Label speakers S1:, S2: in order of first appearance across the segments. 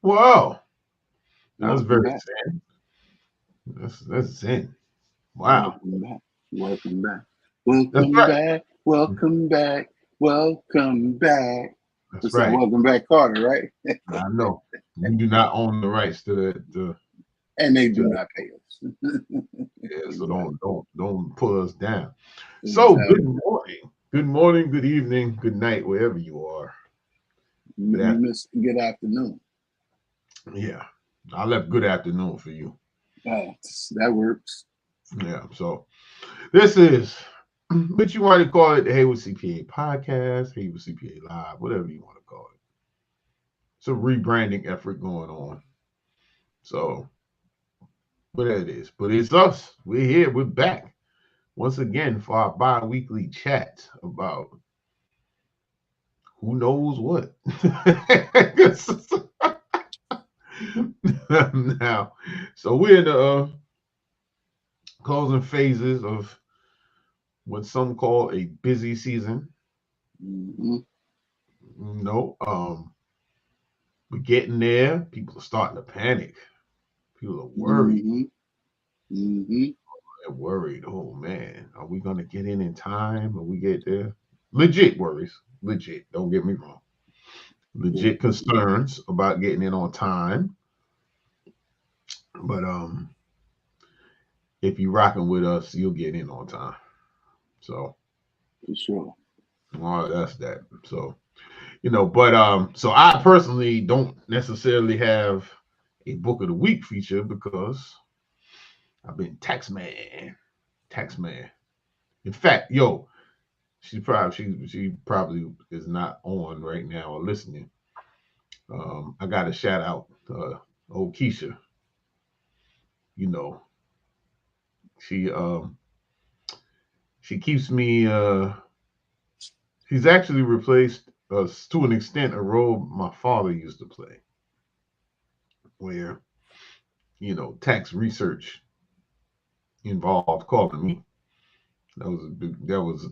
S1: Wow, that's
S2: Welcome
S1: very
S2: back.
S1: zen. That's zen. Wow,
S2: Welcome back. Welcome back.
S1: that's
S2: Welcome
S1: right.
S2: back. Welcome back. Welcome back.
S1: That's
S2: What's that?
S1: right.
S2: Welcome back, Carter, right?
S1: I know we do not own the rights to
S2: And they do
S1: to
S2: not pay us.
S1: yeah, so
S2: Exactly.
S1: don't pull us down. So
S2: Exactly.
S1: good morning, good evening, good night, wherever you are. Good
S2: You
S1: afternoon.
S2: miss good afternoon.
S1: Yeah, I left good afternoon for you.
S2: That works.
S1: Yeah, so this is what you want to call it, the Heyward CPA podcast, Heyward CPA Live, whatever you want to call it. It's a rebranding effort going on. So whatever it is, but it's us. We're here. We're back once again for our bi-weekly chat about who knows what. Now, so we're in the closing phases of what some call a busy season.
S2: Mm-hmm.
S1: No, we're getting there. People are starting to panic. People are worried.
S2: Mm-hmm. Mm-hmm.
S1: They're worried. Oh man, are we gonna get in time when we get there? Legit worries. Legit. Don't get me wrong. Legit concerns about getting in on time. But if you're rocking with us, you'll get in on time. So
S2: For sure.
S1: that's that. So but so I personally don't necessarily have a book of the week feature because I've been tax man. Tax man. In fact, yo, she probably is not on right now or listening. I got to shout out old Keisha. You know, she she keeps me she's actually replaced to an extent a role my father used to play, where tax research involved calling me. That was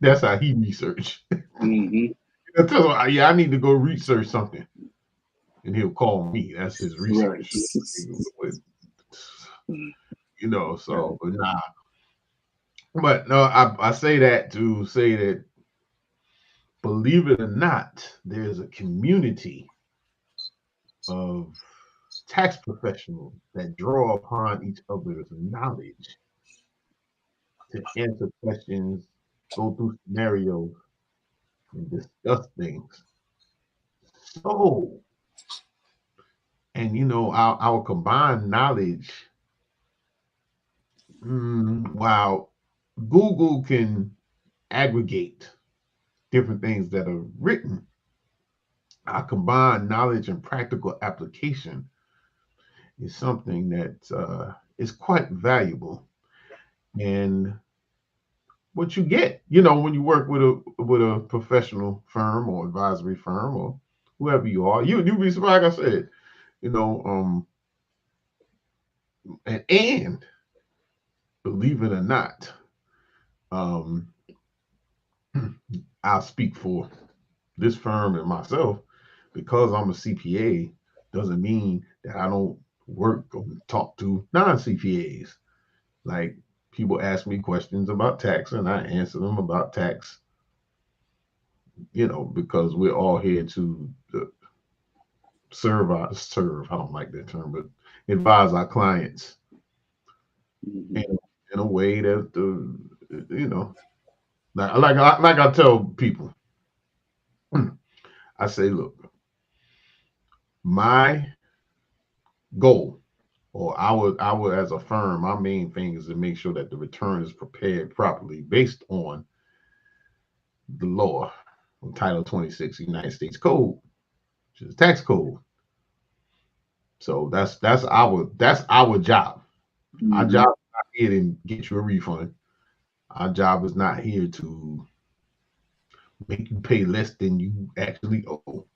S1: that's how he researched.
S2: Mm-hmm.
S1: Yeah, I need to go research something, and he'll call me. That's his
S2: Right.
S1: research.
S2: Right.
S1: So but nah. But no, I say that to say that believe it or not, there's a community of tax professionals that draw upon each other's knowledge to answer questions, go through scenarios, and discuss things. So, and our combined knowledge, while Google can aggregate different things that are written, our combined knowledge and practical application is something that is quite valuable. And what you get, when you work with a professional firm or advisory firm or whoever you are, you be surprised. Like I said, you know, and believe it or not, um, I'll speak for this firm and myself because I'm a CPA doesn't mean that I don't work or talk to non CPAs. Like people ask me questions about tax and I answer them about tax, because we're all here to serve. I don't like that term, but advise our clients
S2: Mm-hmm.
S1: in, in a way that like I tell people, I say, look, my goal or our as a firm, our main thing is to make sure that the return is prepared properly based on the law on Title 26 United States Code, which is the tax code. So that's our job. Our
S2: Mm-hmm.
S1: job is not here to get you a refund. Our job is not here to make you pay less than you actually owe.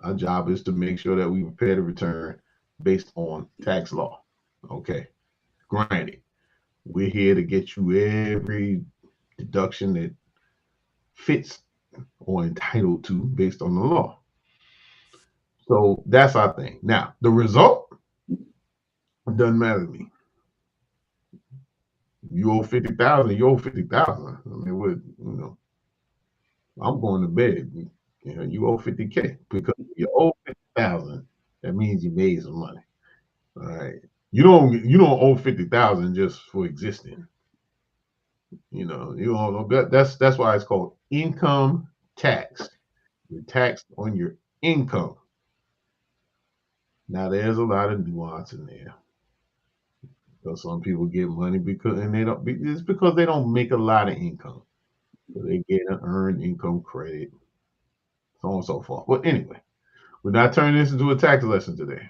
S1: Our job is to make sure that we prepare the return based on tax law. Okay. Granted, we're here to get you every deduction that fits or entitled to based on the law. So that's our thing. Now, the result doesn't matter to me. You owe 50,000, you owe 50,000. I mean, what, I'm going to bed. You owe 50K because you owe 50,000. That means you made some money. All right. You don't owe 50,000 just for existing. You don't. That's why it's called income tax. You're taxed on your income. Now there's a lot of nuance in there. Because some people get money it's because they don't make a lot of income. So they get an earned income credit, so on and so forth. But anyway, we're not turning this into a tax lesson today.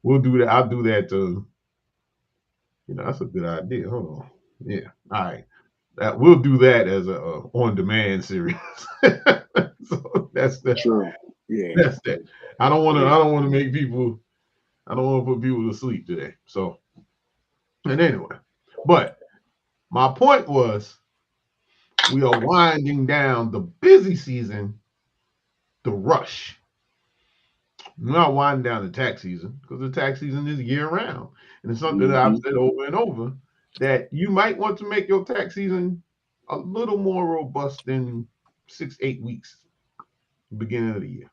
S1: We'll do that. I'll do that. That's a good idea. Hold on. Yeah. All right. We'll do that as a on-demand series. So that's that.
S2: True. Yeah.
S1: That's that. I don't want to make people. I don't want to put people to sleep today. So, and anyway, but my point was, we are winding down the busy season, the rush. We're not winding down the tax season because the tax season is year round. And it's something that I've said over and over, that you might want to make your tax season a little more robust than 6-8 weeks, beginning of the year,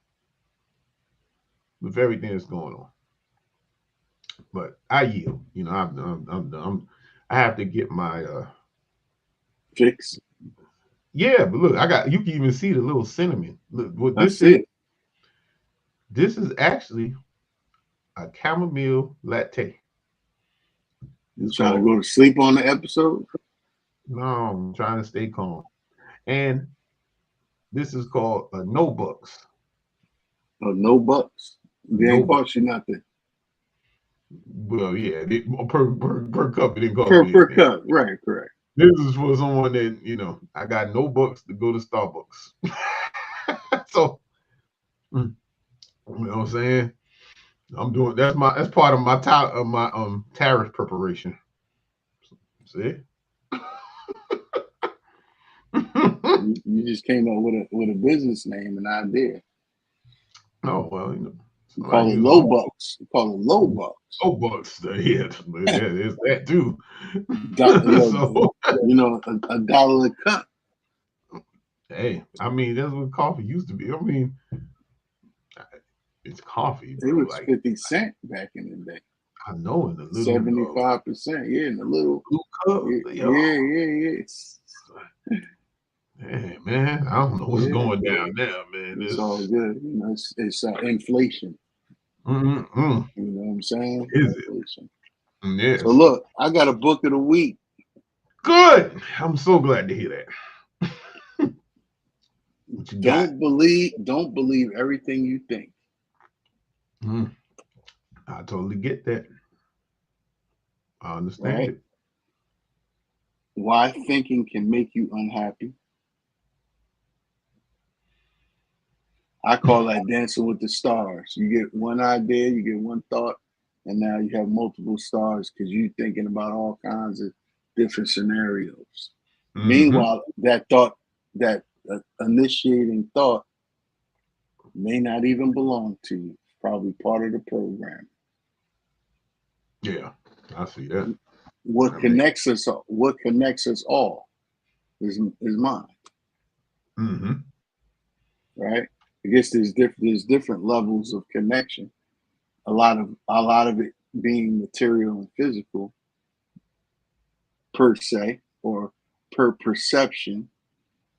S1: with everything that's going on. But I yield. I'm done. I have to get my
S2: fix.
S1: Yeah, but look, you can even see the little cinnamon. Look, what this
S2: is.
S1: This is actually a chamomile latte.
S2: You trying to go to sleep on the episode?
S1: No, I'm trying to stay calm. And this is called a no bucks.
S2: Oh, no bucks. They ain't cost you nothing.
S1: Well, yeah, per cup it didn't cost me
S2: per cup, right? Correct.
S1: This is for someone that I got no bucks to go to Starbucks. So, you know what I'm saying? I'm doing that's part of my tariff preparation. See?
S2: You just came up with a business name, an idea.
S1: Oh well,
S2: call it low bucks. Call it low bucks.
S1: Low bucks. Yeah, there's that too.
S2: So, $1 a cup.
S1: Hey, I mean that's what coffee used to be. I mean, it's coffee.
S2: It was like 50 cents back in the day.
S1: I know, in the little
S2: 75%. Yeah, in the little
S1: blue cup.
S2: Yeah.
S1: Hey man, I don't know what's going down now, man.
S2: It's all good. It's inflation.
S1: Mm-hmm.
S2: You know what I'm saying?
S1: Is
S2: inflation.
S1: It? Yes.
S2: So look, I got a book of the week.
S1: Good. I'm so glad to hear that.
S2: Don't believe everything you think.
S1: I totally get that. I understand it.
S2: Why thinking can make you unhappy. I call that dancing with the stars. You get one idea, you get one thought, and now you have multiple stars because you're thinking about all kinds of different scenarios. Mm-hmm. Meanwhile, that initiating thought may not even belong to you. It's probably part of the program.
S1: Yeah, I see that.
S2: What connects us all is mind.
S1: Mm-hmm.
S2: Right? I guess there's different levels of connection. A lot of it being material and physical per se or per perception,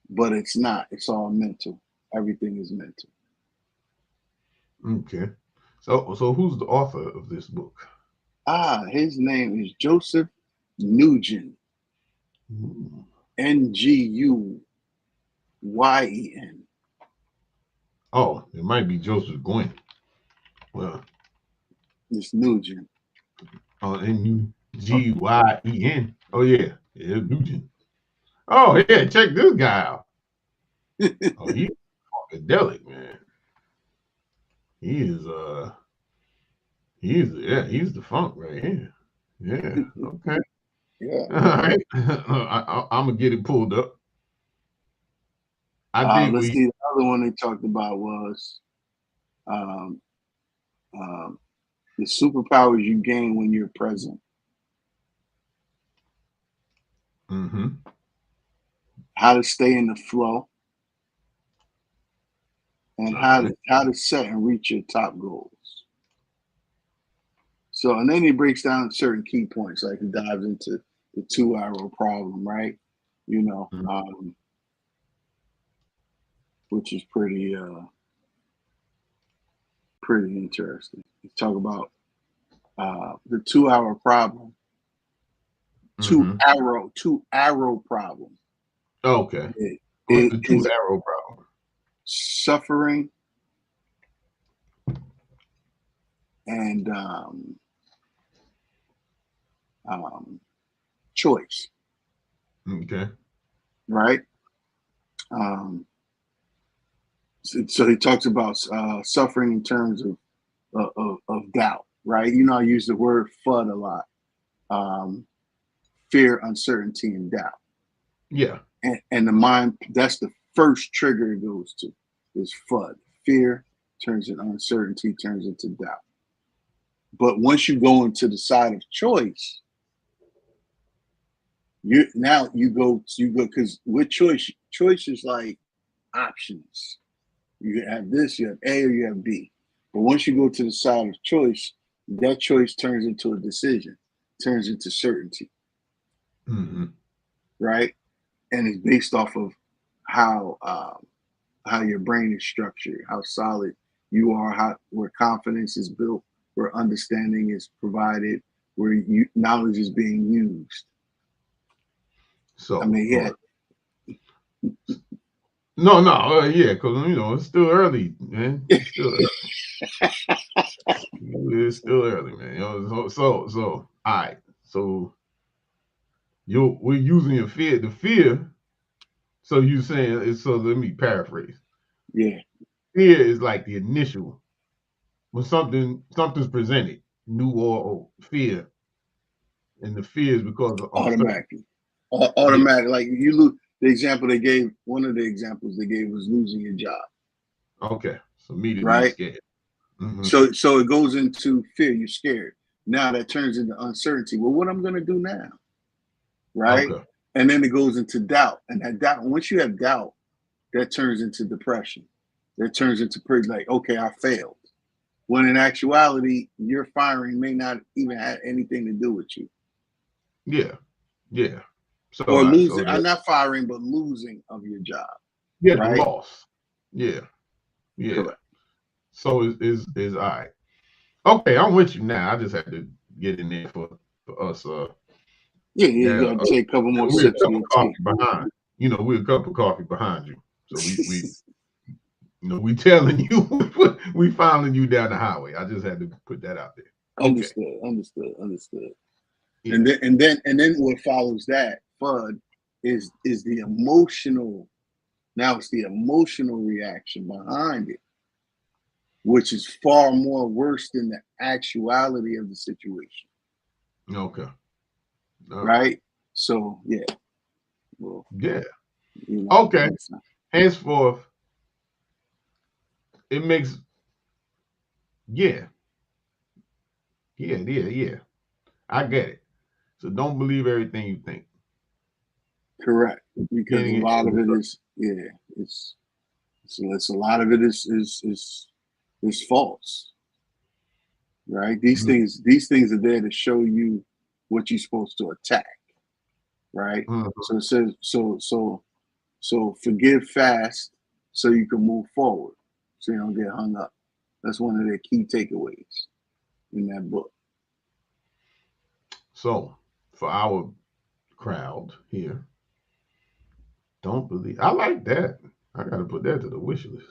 S2: but it's not. It's all mental. Everything is mental.
S1: Okay. So who's the author of this book?
S2: His name is Joseph Nguyen. Nguyen.
S1: Oh, it might be Joseph Nguyen. Well,
S2: it's Nguyen.
S1: Nguyen. Oh yeah, Nguyen. Oh yeah, check this guy out. Oh, he's funkadelic, man. He's the funk right here. Yeah. Okay.
S2: Yeah.
S1: All right. I'm gonna get it pulled up.
S2: Let's see. The other one they talked about was The superpowers you gain when you're present.
S1: Mm-hmm.
S2: How to stay in the flow. And
S1: Okay.
S2: how to set and reach your top goals. So, and then he breaks down certain key points, like he dives into the 2-arrow problem, right? You know, which is pretty interesting. You talk about the 2-hour problem, two arrow problem.
S1: Okay.
S2: It
S1: What's the
S2: is
S1: 2-arrow problem?
S2: Suffering and choice.
S1: Okay.
S2: Right. So he talks about suffering in terms of doubt, right? You know, I use the word FUD a lot. Fear, uncertainty, and doubt.
S1: Yeah.
S2: And the mind, that's the first trigger it goes to, is FUD. Fear turns into uncertainty, turns into doubt. But once you go into the side of choice, you go because with choice is like options. You have this, you have A, or you have B. But once you go to the side of choice, that choice turns into a decision, turns into certainty. Right? And it's based off of how your brain is structured, how solid you are, where confidence is built, where understanding is provided, where knowledge is being used.
S1: So
S2: I mean, yeah.
S1: No, yeah, because it's still early, man. It's still early. It's still early, man. So all right. So we're using your fear. The fear. So you saying so? Let me paraphrase.
S2: Yeah.
S1: Fear is like the initial when something's presented, new or fear, and the fear is because of
S2: automatically. Automatic. Yeah. Like you lose. The example they gave, one of the examples they gave was losing your job.
S1: Okay, so immediately
S2: right?
S1: Scared.
S2: So it goes into fear. You're scared. Now that turns into uncertainty. Well, what I'm going to do now, right?
S1: Okay.
S2: And then it goes into doubt, and that doubt. Once you have doubt, that turns into depression. That turns into like, okay, I failed. When in actuality, your firing may not even have anything to do with you.
S1: Yeah. So
S2: or losing. I'm not firing, but losing of your job.
S1: Yeah,
S2: right?
S1: the loss. Yeah.
S2: Correct.
S1: So is all right. Okay, I'm with you now. I just had to get in there for us.
S2: You got to take a couple more sips of your tea.
S1: Behind. We're a cup of coffee behind you. So we telling you we following you down the highway. I just had to put that out there.
S2: Okay. Understood. Yeah. And then what follows that FUD is the emotional. Now it's the emotional reaction behind it, which is far more worse than the actuality of the situation.
S1: Okay.
S2: Right. So yeah.
S1: Well, yeah. Okay. Henceforth, it makes yeah. I get it. So don't believe everything you think.
S2: Correct. Because a lot of it is it's a lot of it is false. Right? These things are there to show you what you're supposed to attack. Right? So it says so forgive fast so you can move forward. So you don't get hung up. That's one of their key takeaways in that book.
S1: So for our crowd here, don't believe. I like that. I got to put that to the wish list.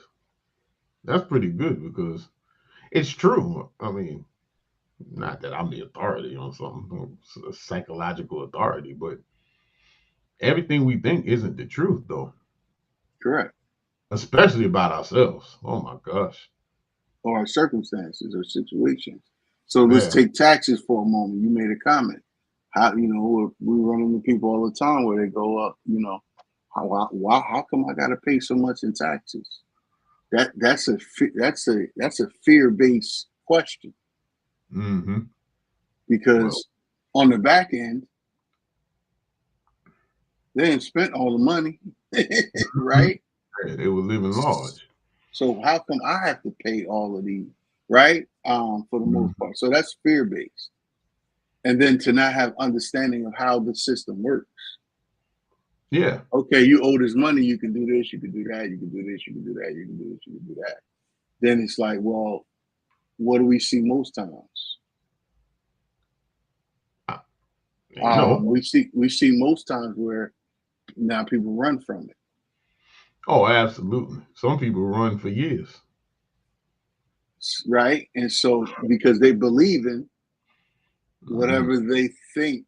S1: That's pretty good because it's true. I mean, not that I'm the authority on something, psychological authority, but everything we think isn't the truth, though.
S2: Correct.
S1: Especially about ourselves. Oh my gosh.
S2: Or circumstances or situations. So let's take taxes for a moment. You made a comment. How we run into people all the time where they go up. How come I got to pay so much in taxes? That's a fear-based question.
S1: Mm-hmm.
S2: Because on the back end, they didn't spend all the money, right?
S1: Yeah, they were living large.
S2: So how come I have to pay all of these, right? For the most part. So that's fear-based. And then to not have understanding of how the system works.
S1: Yeah.
S2: Okay, you owe this money, you can do this, you can do that, you can do this, you can do that, you can do this, you can do that. Then it's like, well, what do we see most times? We see most times where now people run from it.
S1: Oh, absolutely. Some people run for years.
S2: Right. And so because they believe in whatever they think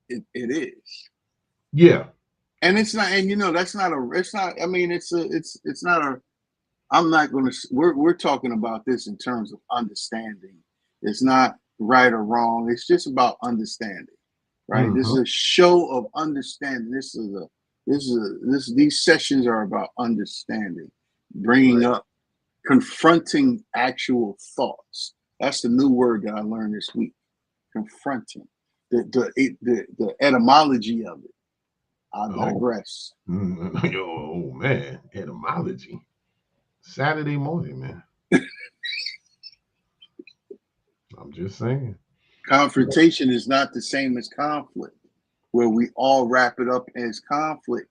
S2: it is.
S1: Yeah.
S2: And it's not, and that's not I mean, it's not a, I'm not going to, we're talking about this in terms of understanding. It's not right or wrong. It's just about understanding, right? This is a show of understanding. These sessions are about understanding, bringing up, confronting actual thoughts. That's the new word that I learned this week. Confronting the etymology of it. I digress.
S1: Oh man, etymology. Saturday morning, man. I'm just saying.
S2: Confrontation is not the same as conflict, where we all wrap it up as conflict.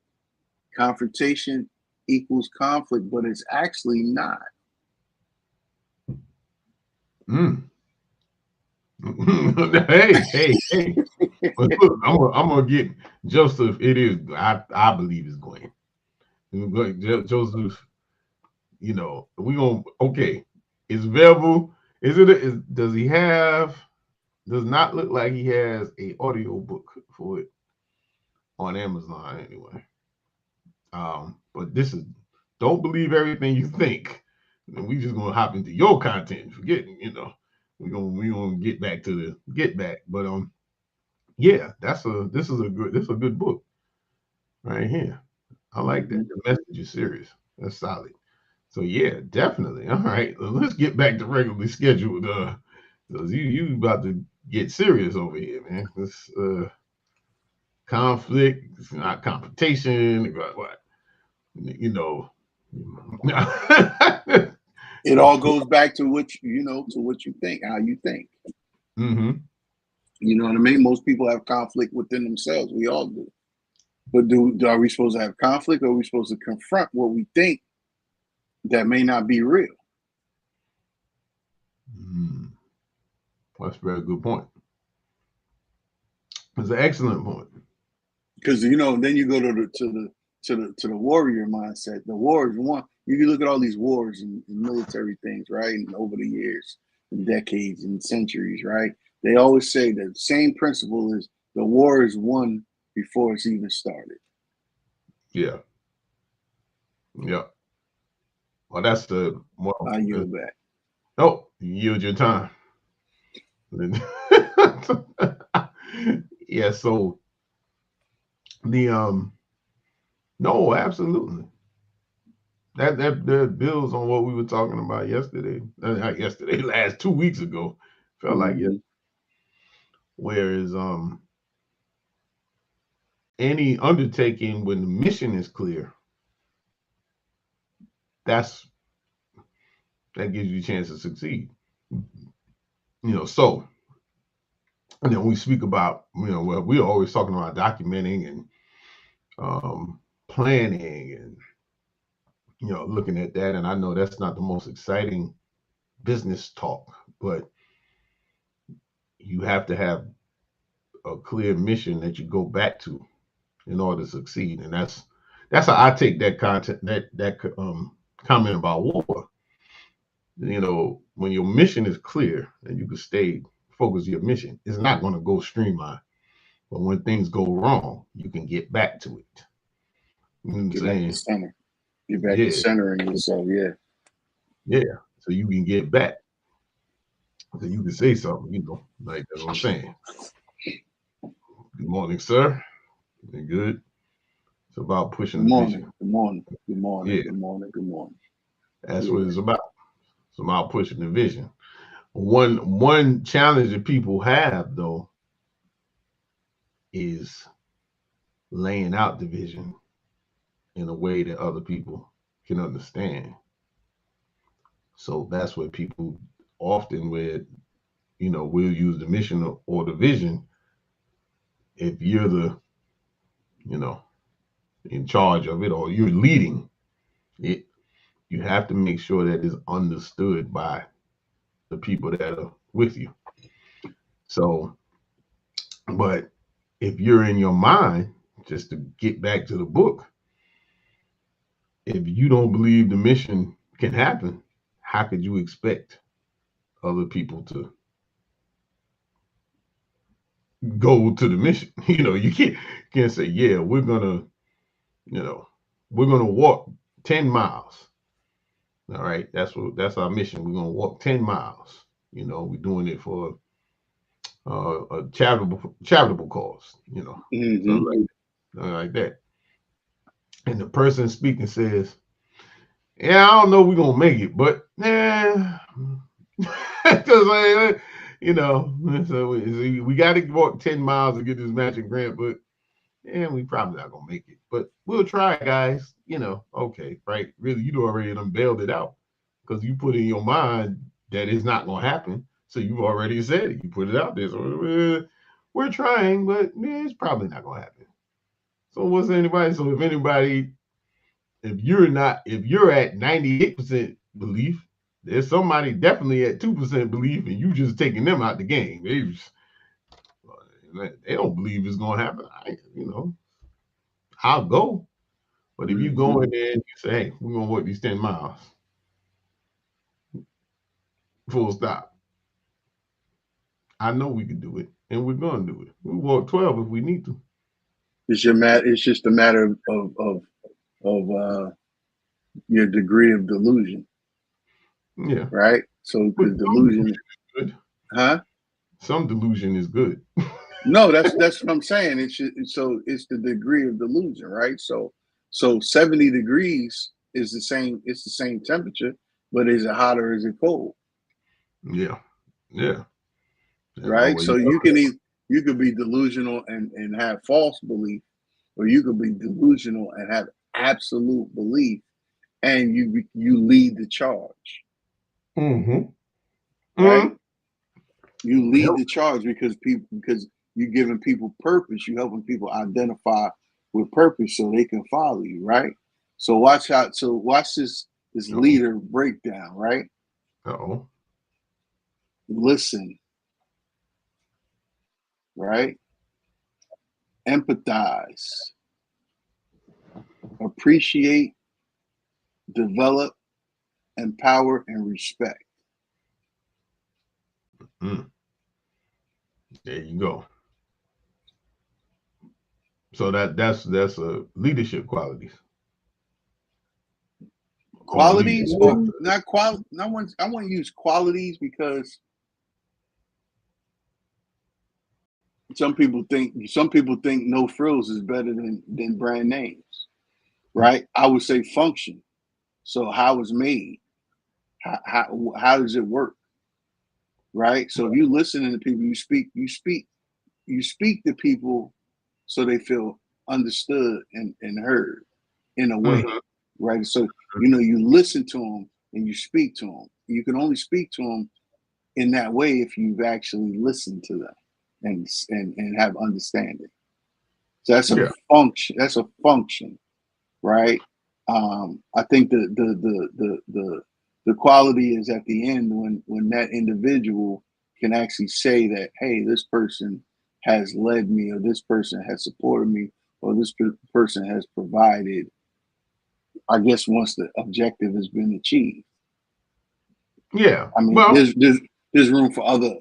S2: Confrontation equals conflict, but it's actually not.
S1: Hey. But look, I'm gonna get Joseph. It is, I believe it's Gwen. Joseph, we gonna, okay. Is Verbal, does he have, does not look like he has a audio book for it on Amazon anyway. But this is, don't believe everything you think. And we just gonna hop into your content, forgetting, we gonna get back to the get back. But yeah, this is a good book right here. I like that. The message is serious. That's solid. So yeah, definitely. All right, let's get back to regularly scheduled. Cause you about to get serious over here, man. This conflict, it's not competition. What?
S2: It all goes back to what you think, how you think.
S1: Mm-hmm.
S2: You know what I mean? Most people have conflict within themselves. We all do. But are we supposed to have conflict, or are we supposed to confront what we think that may not be real?
S1: That's a very good point. It's an excellent point.
S2: Because then you go to the warrior mindset. The war is one. You can look at all these wars and military things, right? And over the years, and decades, and centuries, right? They always say the same principle is the war is won before it's even started.
S1: Yeah. Yeah. Well, that's the more.
S2: I yield back.
S1: Oh, yield your time. Yeah. So the no, absolutely. That builds on what we were talking about yesterday. Not yesterday, last 2 weeks ago. Felt like it. Whereas any undertaking, when the mission is clear, that gives you a chance to succeed. So, and then we speak about, well, we're always talking about documenting and planning and looking at that. And I know that's not the most exciting business talk, but you have to have a clear mission that you go back to in order to succeed. And that's how I take that content, that comment about war. When your mission is clear and you can stay focused on your mission, it's not going to go streamline. But when things go wrong, you can get back to it. You know what I'm saying?
S2: Back to center. Get back to centering yourself. Yeah.
S1: Yeah. So you can get back. So you can say something, like that's what I'm saying. Good morning, sir. Been good. It's about pushing the vision.
S2: Good morning.
S1: Yeah.
S2: Good morning.
S1: That's what it's about. It's about pushing the vision. One challenge that people have though is laying out the vision in a way that other people can understand. So that's where people often with, we'll use the mission or the vision. If you're the, you know, in charge of it or you're leading it, you have to make sure that it's understood by the people that are with you. So, but if you're in your mind, just to get back to the book, if you don't believe the mission can happen, how could you expect other people to go to the mission? You can't say, yeah, you know, we're gonna walk 10 miles. All right, that's our mission. We're gonna walk 10 miles. We're doing it for a charitable cause. So like that. And the person speaking says, "Yeah, I don't know if we're gonna make it, but yeah." Because so we got to walk 10 miles to get this matching grant, but we probably not gonna make it. But we'll try, guys. Okay, right? Really, you already done bailed it out because you put in your mind that it's not gonna happen. So you've already said it. You put it out there. So we're trying, but it's probably not gonna happen. So what's anybody? So if you're at 98% belief, there's somebody definitely at 2% belief, and you just taking them out the game. They don't believe it's gonna happen. I'll go. But if you go in there and you say, "Hey, we're gonna walk these 10 miles, full stop," I know we can do it, and we're gonna do it. We walk 12 if we need to.
S2: It's just a matter of your degree of delusion.
S1: Yeah.
S2: Right. So because delusion
S1: is good.
S2: Huh?
S1: Some delusion is good.
S2: No, that's what I'm saying. It's the degree of delusion, right? So 70 degrees is the same. It's the same temperature, but is it hot or is it cold?
S1: Yeah.
S2: Right. So you could be delusional and have false belief, or you could be delusional and have absolute belief, and you lead the charge.
S1: Mm-hmm.
S2: Right. You lead the charge because you're giving people purpose. You're helping people identify with purpose so they can follow you, right? So watch this leader breakdown, right?
S1: Uh-oh.
S2: Listen, right? Empathize, appreciate, develop, empower, and respect.
S1: There you go. So that's a leadership qualities.
S2: Qualities, or not quality. I want to use qualities because some people think no frills is better than brand names, right? I would say function. So how it's made, how does it work, right? So if you listening to people, you speak to people so they feel understood and heard in a way, right? So you listen to them and you speak to them. You can only speak to them in that way if you've actually listened to them and have understanding. So that's a function. That's a function, right? I think the quality is at the end when that individual can actually say that, hey, this person has led me, or this person has supported me, or this person has provided. I guess once the objective has been achieved.
S1: Yeah.
S2: I mean, there's room for other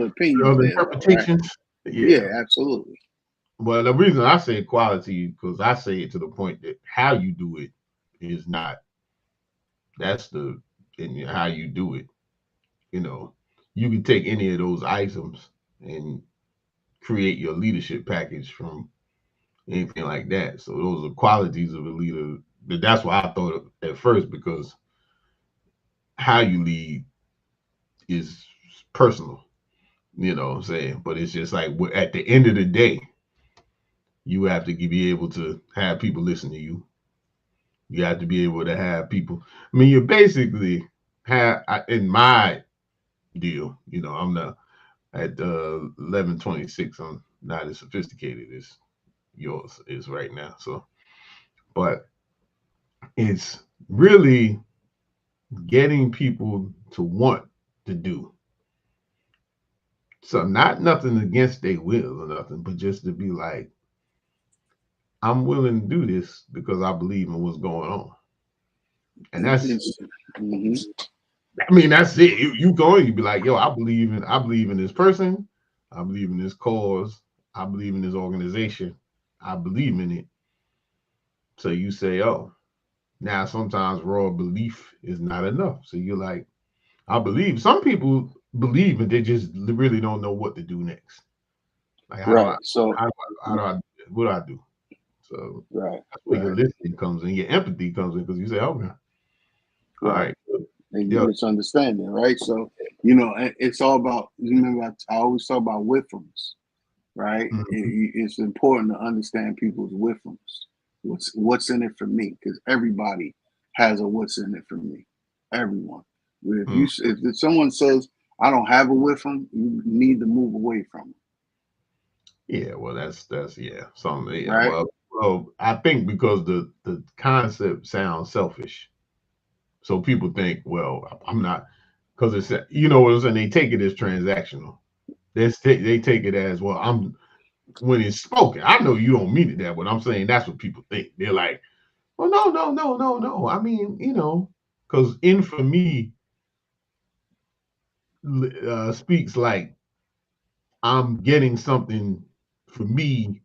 S2: opinions,
S1: other interpretations. Right?
S2: Yeah, absolutely.
S1: Well, the reason I say quality, because I say it to the point that how you do it is not. That's how you do it. You can take any of those items and create your leadership package from anything like that. So those are qualities of a leader. But that's what I thought at first, because how you lead is personal, you know what I'm saying? But it's just like at the end of the day, you have to be able to have people listen to you. You have to be able to have people. I mean, you basically have in my deal. You know, I'm not at 1126. I'm not as sophisticated as yours is right now. So, but it's really getting people to want to do. So not nothing against their will or nothing, but just to be like, I'm willing to do this because I believe in what's going on. And that's,
S2: Mm-hmm.
S1: I mean, that's it. You going, you be like, yo, I believe in this person, I believe in this cause, I believe in this organization, I believe in it. So you say, oh, now sometimes raw belief is not enough. So you're like, I believe. Some people believe, but they just really don't know what to do next. Like,
S2: Right. So,
S1: how do I, what do I do? So
S2: right,
S1: that's where your
S2: right,
S1: listening comes in, your empathy comes in, because you say, okay, all
S2: right.
S1: right,
S2: And
S1: yeah,
S2: it's understanding, right? So, you know, it's all about, you remember, I always talk about whiffums, right?
S1: mhm,
S2: It's important to understand people's whiffums. What's in it for me? Because everybody has a what's in it for me. Everyone.
S1: mhm.
S2: If someone says I don't have a whiffum, you need to move away from it,
S1: Yeah, well, that's yeah, some yeah.
S2: right?
S1: Well, I think because the concept sounds selfish, so people think, well, I'm not, because it's, you know what I'm saying. They take it as transactional. They take it as, well, I'm, when it's spoken. I know you don't mean it that, but I'm saying that's what people think. They're like, well, no, no, no, no, no. I mean, you know, because in for me speaks like I'm getting something for me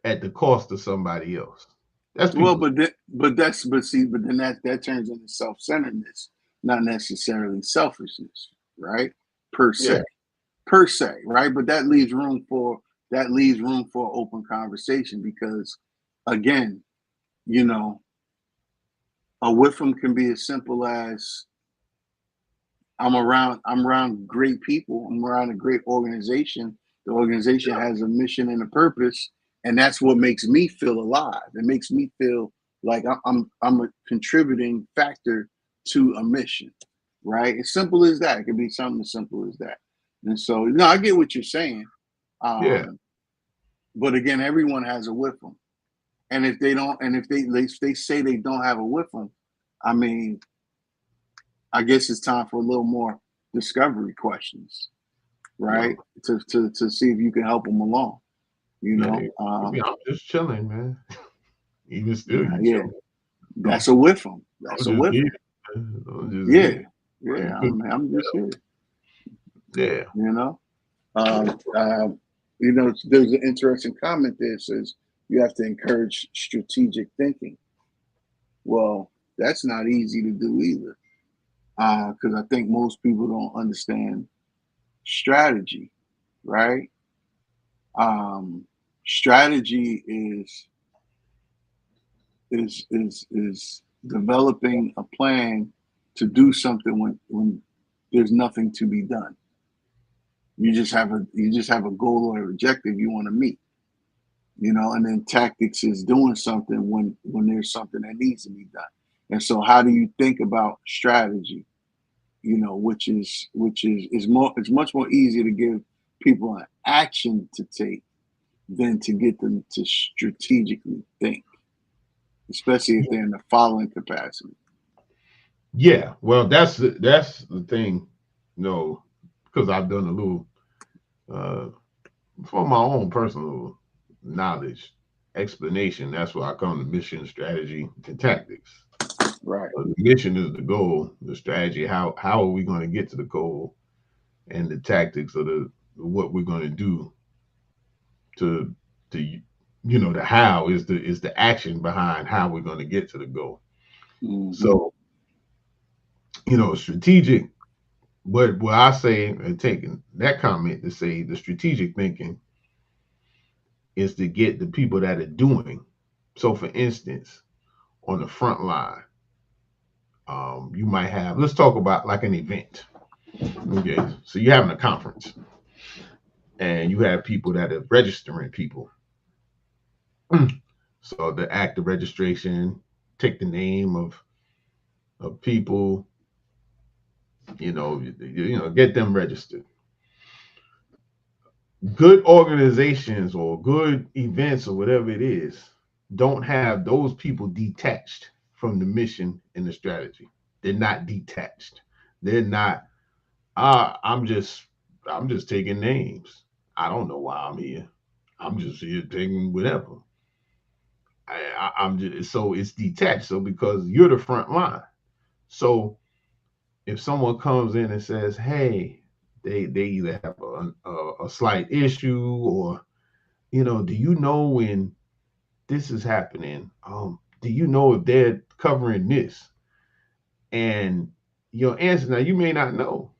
S1: at the cost of somebody else. That's
S2: Well,
S1: people.
S2: but then that turns into self-centeredness, not necessarily selfishness, right? Per
S1: Yeah,
S2: se. Per se, right? But that leaves room for open conversation because, again, you know, a whiffum can be as simple as I'm around great people, I'm around a great organization. The organization has a mission and a purpose, and that's what makes me feel alive. It makes me feel like I'm a contributing factor to a mission, right? As simple as that. It could be something as simple as that. And so, no, I get what you're saying.
S1: yeah,
S2: Um, But again, everyone has a whiffle, and if they don't, and if they say they don't have a whiffle, I mean, I guess it's time for a little more discovery questions,
S1: yeah,
S2: right? To see if you can help them along. You
S1: yeah.
S2: know,
S1: Maybe I'm just chilling, man. Even still,
S2: yeah,
S1: you
S2: yeah,
S1: chilling.
S2: that's a whiffle.
S1: I'm
S2: That's a
S1: just here.
S2: whiffle.
S1: Man. I'm just
S2: Yeah,
S1: here. Like,
S2: yeah.
S1: you could,
S2: I'm just here.
S1: yeah,
S2: You know, um, uh, there's an interesting comment there that says you have to encourage strategic thinking. Well, that's not easy to do either because I think most people don't understand strategy, right? Strategy is developing a plan to do something when there's nothing to be done. You just have a goal or objective you want to meet, and then tactics is doing something when there's something that needs to be done. And so, how do you think about strategy? Which is it's much more easy to give people an action to take than to get them to strategically think, especially if they're in the following capacity.
S1: yeah. Well, that's the thing. No, because I've done a little uh for my own personal knowledge explanation. That's why I come to mission, strategy, and tactics.
S2: Right.
S1: The mission is the goal. The strategy, how are we going to get to the goal, and the tactics of the what we're going to do to the how is the action behind how we're going to get to the goal.
S2: Mm-hmm.
S1: So strategic. What I say, and taking that comment to say, the strategic thinking is to get the people that are doing. So, for instance, on the front line, you might have. Let's talk about like an event. Okay, so you're having a conference, and you have people that are registering people. So the act of registration, take the name of people, get them registered. Good organizations or good events or whatever it is don't have those people detached from the mission and the strategy. They're not detached. They're not, I'm just taking names. I don't know why I'm here. I'm just here taking whatever. I'm just, so it's detached. So because you're the front line. So if someone comes in and says, "Hey," they either have a slight issue, or do you know when this is happening? Do you know if they're covering this? And your answer, now you may not know,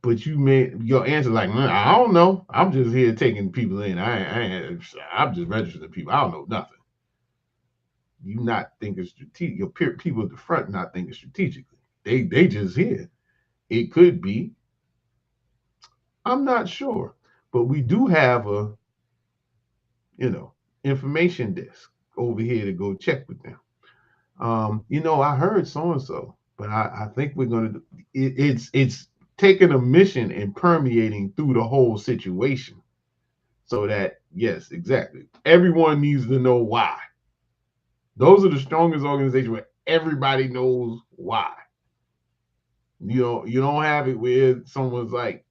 S1: but your answer like, I don't know. I'm just here taking people in. I'm just registering people. I don't know nothing. You not thinking strategic. Your people at the front not thinking strategically. They just here. It could be. I'm not sure, but we do have a you know information desk over here to go check with them. I heard so and so, but I think we're gonna. It's taking a mission and permeating through the whole situation, so that yes, exactly. Everyone needs to know why. Those are the strongest organizations where everybody knows why. You don't have it where someone's like,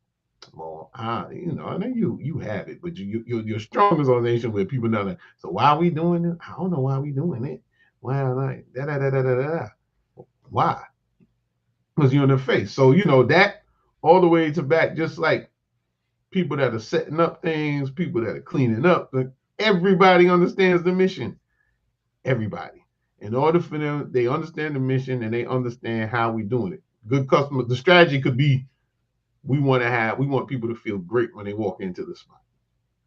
S1: well, I know you have it, but your strongest organization where people know that. So why are we doing it? I don't know why we doing it. Why like da da da da da da. Why? Because you're in the face. So that all the way to back, just like people that are setting up things, people that are cleaning up. Like, everybody understands the mission. Everybody. In order for them, they understand the mission and they understand how we doing it. Good customer. The strategy could be we want people to feel great when they walk into the spot.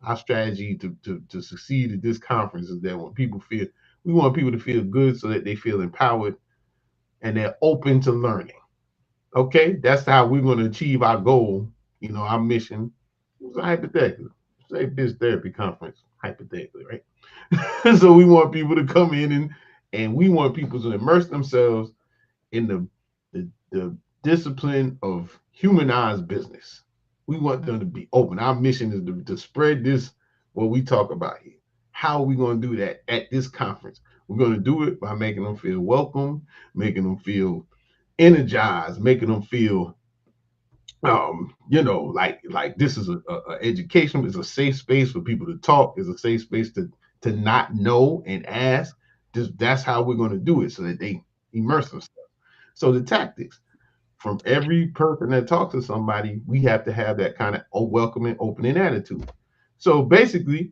S1: Our strategy to succeed at this conference is that we want people to feel good so that they feel empowered and they're open to learning. Okay, that's how we're going to achieve our goal. Our mission. It's hypothetical. Say biz therapy conference, hypothetically, right? So we want people to come in and we want people to immerse themselves in the discipline of humanized business. We want them to be open. Our mission is to spread this, what we talk about here. How are we going to do that at this conference? We're going to do it by making them feel welcome, making them feel energized, making them feel like this is a education, it's a safe space for people to talk, it's a safe space to not know and ask. That's how we're going to do it so that they immerse themselves. So the tactics from every person that talks to somebody, we have to have that kind of welcoming, opening attitude. So basically,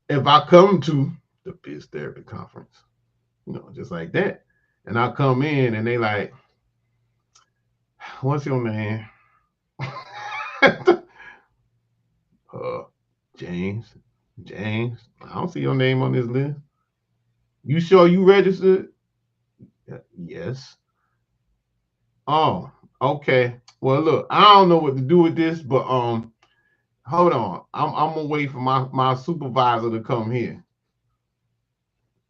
S1: if I come to the biz therapy conference, just like that, and I come in and they like, what's your name? uh, James. James, I don't see your name on this list. You sure you registered? Yes. Oh, okay. Well, look, I don't know what to do with this, but hold on. I'm gonna wait for my supervisor to come here.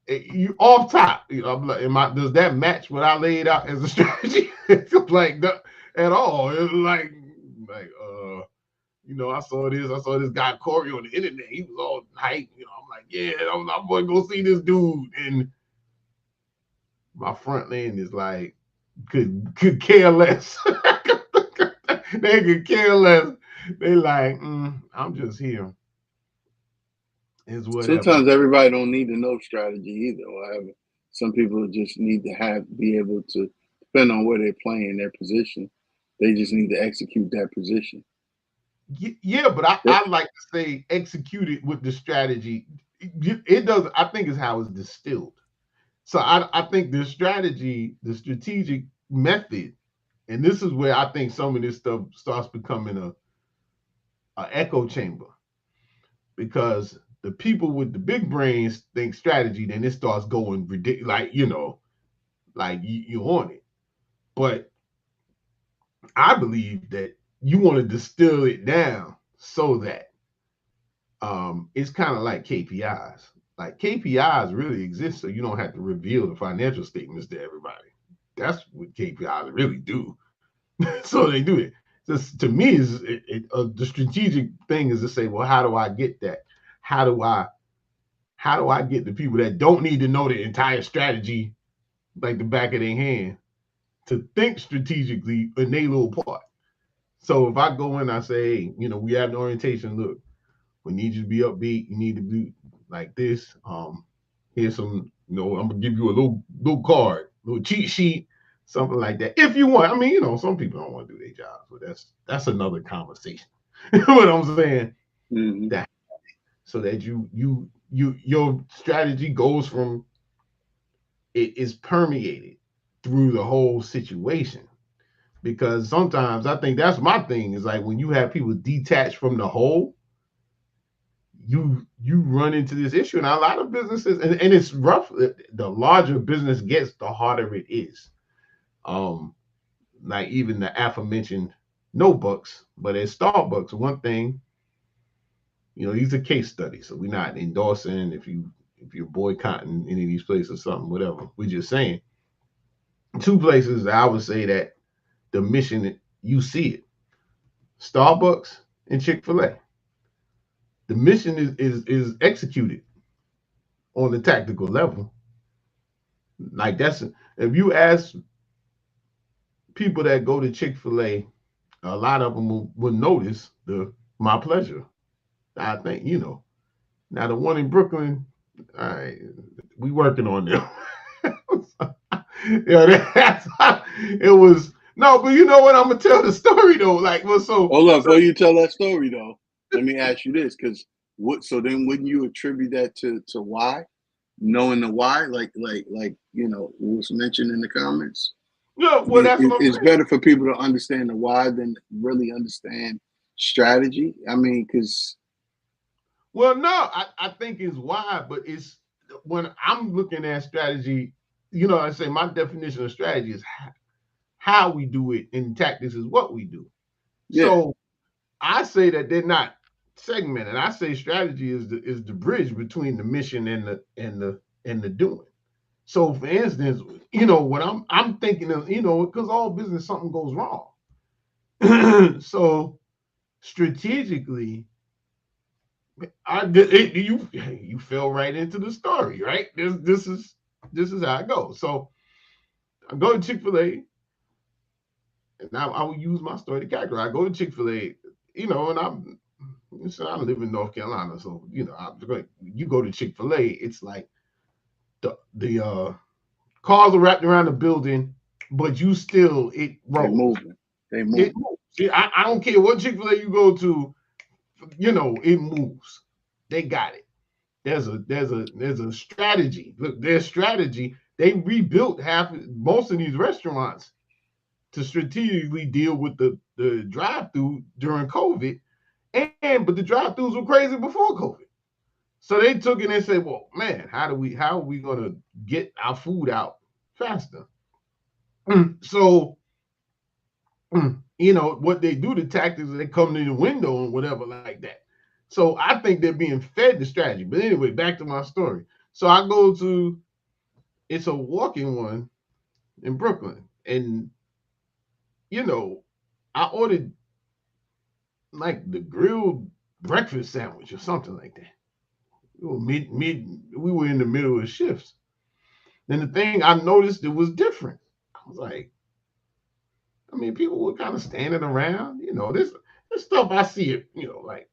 S1: You off top, I'm like, does that match what I laid out as a strategy? It's like at all. It's I saw this. I saw this guy Kory on the internet. He was all hype. I'm like, yeah, I'm going to go see this dude. And my front end is like, could care less. They could care less. They like, I'm just here. It's whatever.
S2: Sometimes everybody don't need to know strategy either. Or some people just need to be able to, depend on where they're playing their position. They just need to execute that position.
S1: Yeah, but I like to say execute it with the strategy. It does. I think is how it's distilled. So I think the strategy, the strategic method, and this is where I think some of this stuff starts becoming a echo chamber, because the people with the big brains think strategy, then it starts going ridiculous, like you're on it. But I believe that you want to distill it down so that it's kind of like KPIs. Like KPIs really exist so you don't have to reveal the financial statements to everybody. That's what KPIs really do. So they do it. Just to me, the strategic thing is to say, well, how do I get that? How do I get the people that don't need to know the entire strategy like the back of their hand to think strategically in their little part? So if I go in, I say, hey, we have an orientation. Look, we need you to be upbeat. You need to be like this. Here's some, I'm gonna give you a little card, little cheat sheet, something like that. If you want, I mean, some people don't want to do their jobs, but that's another conversation. What I'm saying, that so that your strategy goes from it is permeated through the whole situation. Because sometimes I think that's my thing is like when you have people detached from the whole, you run into this issue. And a lot of businesses, and it's rough. The larger business gets, the harder it is. Like even the aforementioned notebooks, but at Starbucks, one thing, these are case studies. So we're not endorsing if you're boycotting any of these places or something, whatever. We're just saying two places that I would say that the mission, you see it. Starbucks and Chick-fil-A. The mission is executed on the tactical level. Like if you ask people that go to Chick-fil-A, a lot of them will notice my pleasure. I think, Now the one in Brooklyn, all right, we working on them. It was no, but you know what? I'm gonna tell the story though. Like, well, so
S2: hold up, before you tell that story though, let me ask you this, because so then wouldn't you attribute that to why? Knowing the why, like what was mentioned in the comments.
S1: Yeah, well, that's what I'm
S2: it's
S1: saying.
S2: better for people to understand the why than really understand strategy. I mean, because
S1: well, no, I think it's why, but it's when I'm looking at strategy, I say my definition of strategy is how we do it, and tactics is what we do. Yeah. So I say that they're not segmented. I say strategy is the bridge between the mission and the doing. So for instance, what I'm thinking of, because all business something goes wrong. So strategically, you fell right into the story, right? This is how it goes. So I go to Chick-fil-A, and I will use my story to characterize. I go to Chick-fil-A, and I live in North Carolina, so you go to Chick-fil-A, it's like the cars are wrapped around the building, but you still it rolls.
S2: They move.
S1: I don't care what Chick-fil-A you go to, it moves. They got it. There's a strategy. Look, their strategy. They rebuilt most of these restaurants to strategically deal with the drive-through during COVID, but the drive-throughs were crazy before COVID. So they took it and said, well, man, how are we going to get our food out faster? So, what they do, the tactics, they come to the window and whatever like that. So I think they're being fed the strategy. But anyway, back to my story. So I go to, it's a walking one in Brooklyn. And, I ordered like the grilled breakfast sandwich or something like that. We were in the middle of shifts. Then the thing I noticed, it was different. I was like, people were kind of standing around, this stuff I see it, like,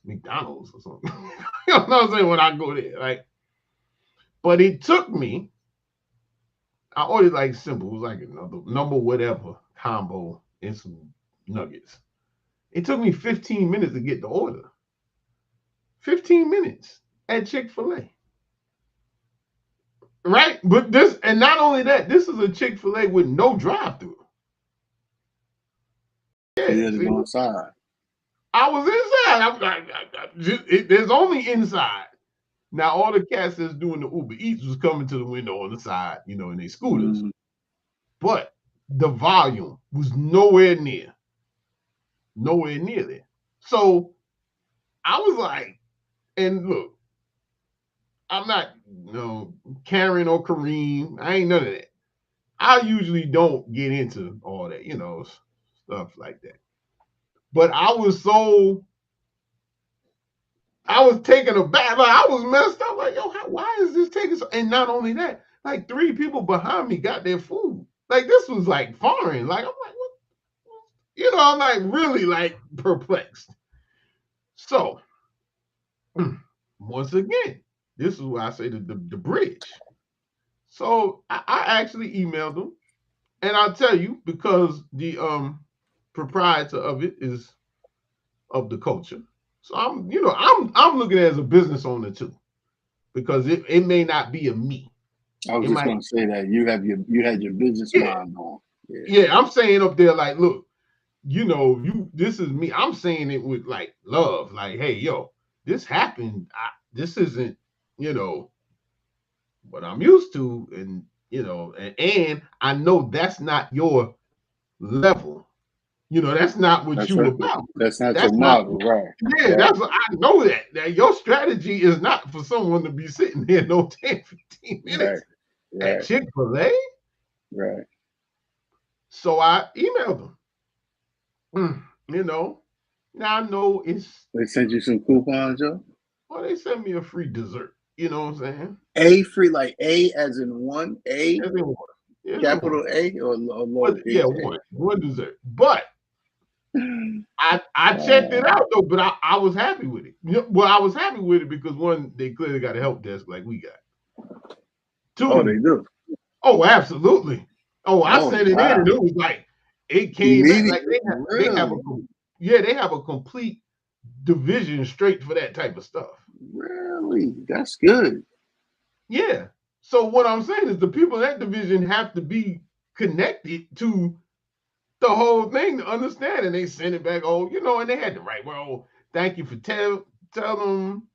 S1: McDonald's or something. You know what I'm saying? When I go there, like, but it took me, I ordered like simple, it was like another number whatever combo and some nuggets. It took me 15 minutes to get the order. 15 minutes at Chick-fil-A. Right? But and not only that, this is a Chick-fil-A with no drive-through.
S2: Yeah, to go inside.
S1: I was inside. There's only inside. Now, all the cats that's doing the Uber Eats was coming to the window on the side, in their scooters. But the volume was nowhere near there. So I was like, and look, I'm not, Karen or Kareem. I ain't none of that. I usually don't get into all that, stuff like that. But I was taken aback. Like, I was messed up. Like, yo, why is this taking so? And not only that, like 3 people behind me got their food. Like, this was like foreign. Like, I'm like, what? I'm like really like perplexed. So once again, this is why I say the bridge. So I actually emailed them, and I'll tell you, because the proprietor of it is of the culture. So I'm looking at it as a business owner too, because it may not be a me.
S2: I was just going to say that you had your business mind on.
S1: Yeah, I'm saying up there like, look, this is me. I'm saying it with like love, like, hey, yo, this happened. This isn't, what I'm used to, and and I know that's not your level. That's not what you about.
S2: That's not your model, right?
S1: Yeah, that's what I know that your strategy is not for someone to be sitting there no 10, 15 minutes at Chick-fil-A.
S2: Right.
S1: So I emailed them. Now I know
S2: they sent you some coupons, Joe?
S1: Well, they sent me a free dessert. You know what I'm saying?
S2: A free, like A as in one, A?
S1: As in one.
S2: Capital A or lowercase?
S1: Yeah, one dessert. But I checked it out though, but I was happy with it. Well, I was happy with it because one, they clearly got a help desk like we got. 2,
S2: oh, they do.
S1: Oh, absolutely. Oh, I sent it in, and it was like it came back like they have a complete division straight for that type of stuff.
S2: Really? That's good.
S1: Yeah. So what I'm saying is the people in that division have to be connected to the whole thing to understand, and they send it back. Oh, and they had to write, well, thank you for telling them,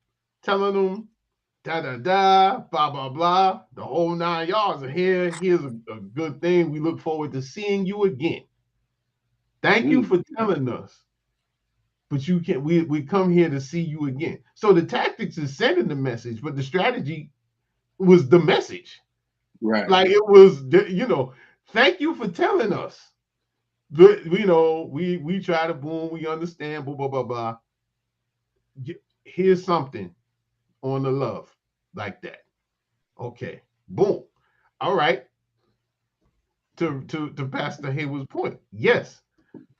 S1: da da da, blah blah blah, the whole 9 yards. And here's a good thing. We look forward to seeing you again. Thank you for telling us, but you can't. We come here to see you again. So the tactics is sending the message, but the strategy was the message.
S2: Right.
S1: Like it was, thank you for telling us. But we try to boom, we understand, blah blah blah blah. Here's something on the love like that. Okay, boom. All right. To Pastor Heyward's point, yes,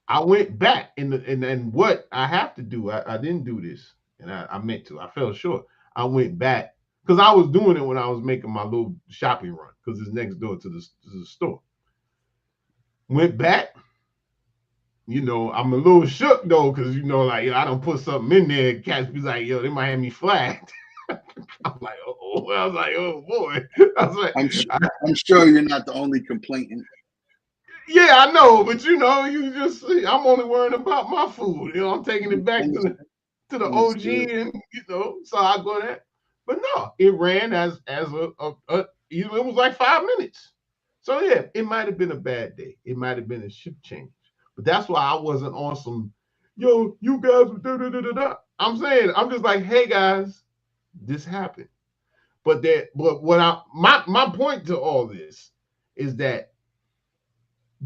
S1: I went back and what I have to do, I didn't do this, and I meant to. I fell short. I went back because I was doing it when I was making my little shopping run because it's next door to the store. Went back. I'm a little shook though, because like I don't put something in there. Cats be like, yo, they might have me flagged. I'm like, oh, I was like, oh boy. I was like,
S2: I'm sure you're not the only complainant.
S1: Yeah, I know, but I'm only worrying about my food. I'm taking it back to the OG, and so I go there. But no, it ran as it was like 5 minutes. So yeah, it might have been a bad day. It might have been a shift change. But that's why I wasn't on some, yo, you guys, I'm saying, I'm just like, hey guys, this happened. But my point to all this is that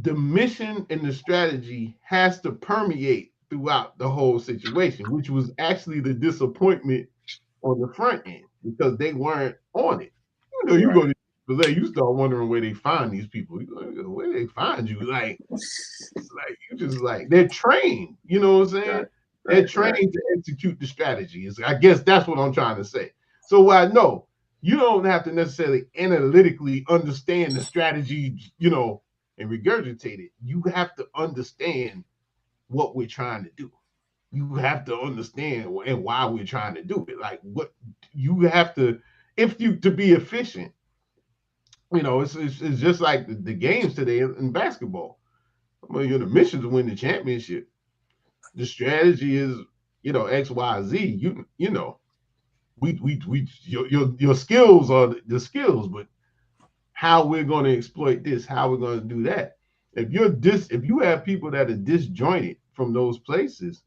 S1: the mission and the strategy has to permeate throughout the whole situation, which was actually the disappointment on the front end because they weren't on it. You go to you start wondering where they find these people. Where they find you? Like you just like they're trained. You know what I'm saying? They're trained to execute the strategy. I guess that's what I'm trying to say. So I know you don't have to necessarily analytically understand the strategy, and regurgitate it. You have to understand what we're trying to do. You have to understand and why we're trying to do it. Like what you have to, to be efficient. It's just like the games today in basketball. The mission to win the championship. The strategy is, X, Y, Z. Your skills are the skills, but how we're going to exploit this, how we're going to do that. If you have people that are disjointed from those places,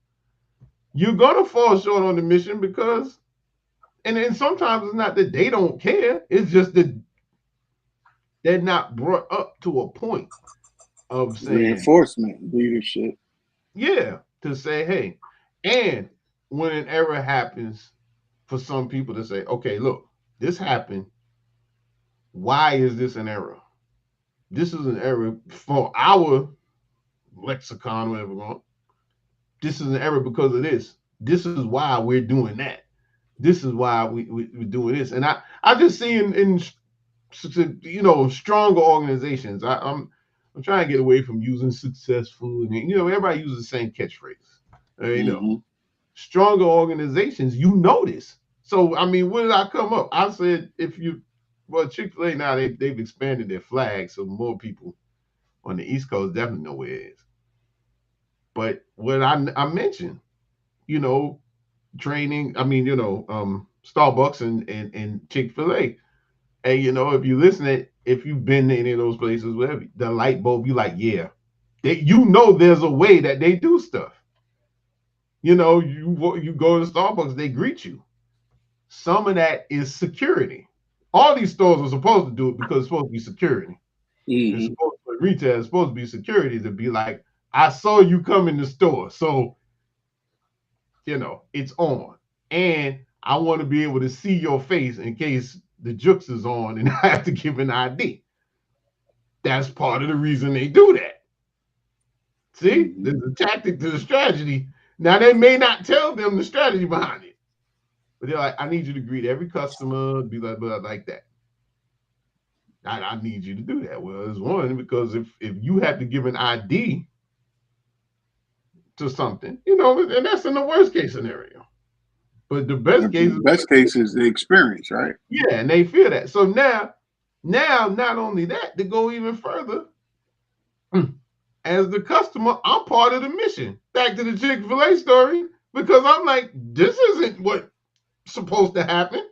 S1: you're gonna fall short on the mission because, and then sometimes it's not that they don't care, it's just that they're not brought up to a point of saying,
S2: Reinforcement, leadership.
S1: yeah, to say, hey, and when an error happens, for some people to say, okay, look, this happened. Why is this an error? This is an error for our lexicon, whatever we want. This is an error because of this. This is why we're doing that. This is why we're doing this. And I just see in stronger organizations. I'm trying to get away from using successful, and everybody uses the same catchphrase. Stronger organizations, you notice. So I mean, what did I come up? I said Chick-fil-A now they've expanded their flag, so more people on the East Coast definitely know where it is. But what I mentioned, training. I mean, Starbucks and Chick-fil-A. And if you listen, if you've been to any of those places, whatever, the light bulb, you like, yeah, there's a way that they do stuff. You go to Starbucks, they greet you. Some of that is security. All these stores are supposed to do it because it's supposed to be security. It's supposed to be retail. It's supposed to be security to be like, I saw you come in the store, so it's on, and I want to be able to see your face in case the jukes is on and I have to give an ID. That's part of the reason they do that. See, there's a tactic to the strategy. Now they may not tell them the strategy behind it, but they're like, I need you to greet every customer, be like that. I need you to do that. Well, it's one, because if you have to give an ID to something, and that's in the worst case scenario. But the best
S2: case is the experience, right?
S1: Yeah, and they feel that. So now, not only that, to go even further, as the customer, I'm part of the mission. Back to the Chick-fil-A story, because I'm like, this isn't what's supposed to happen.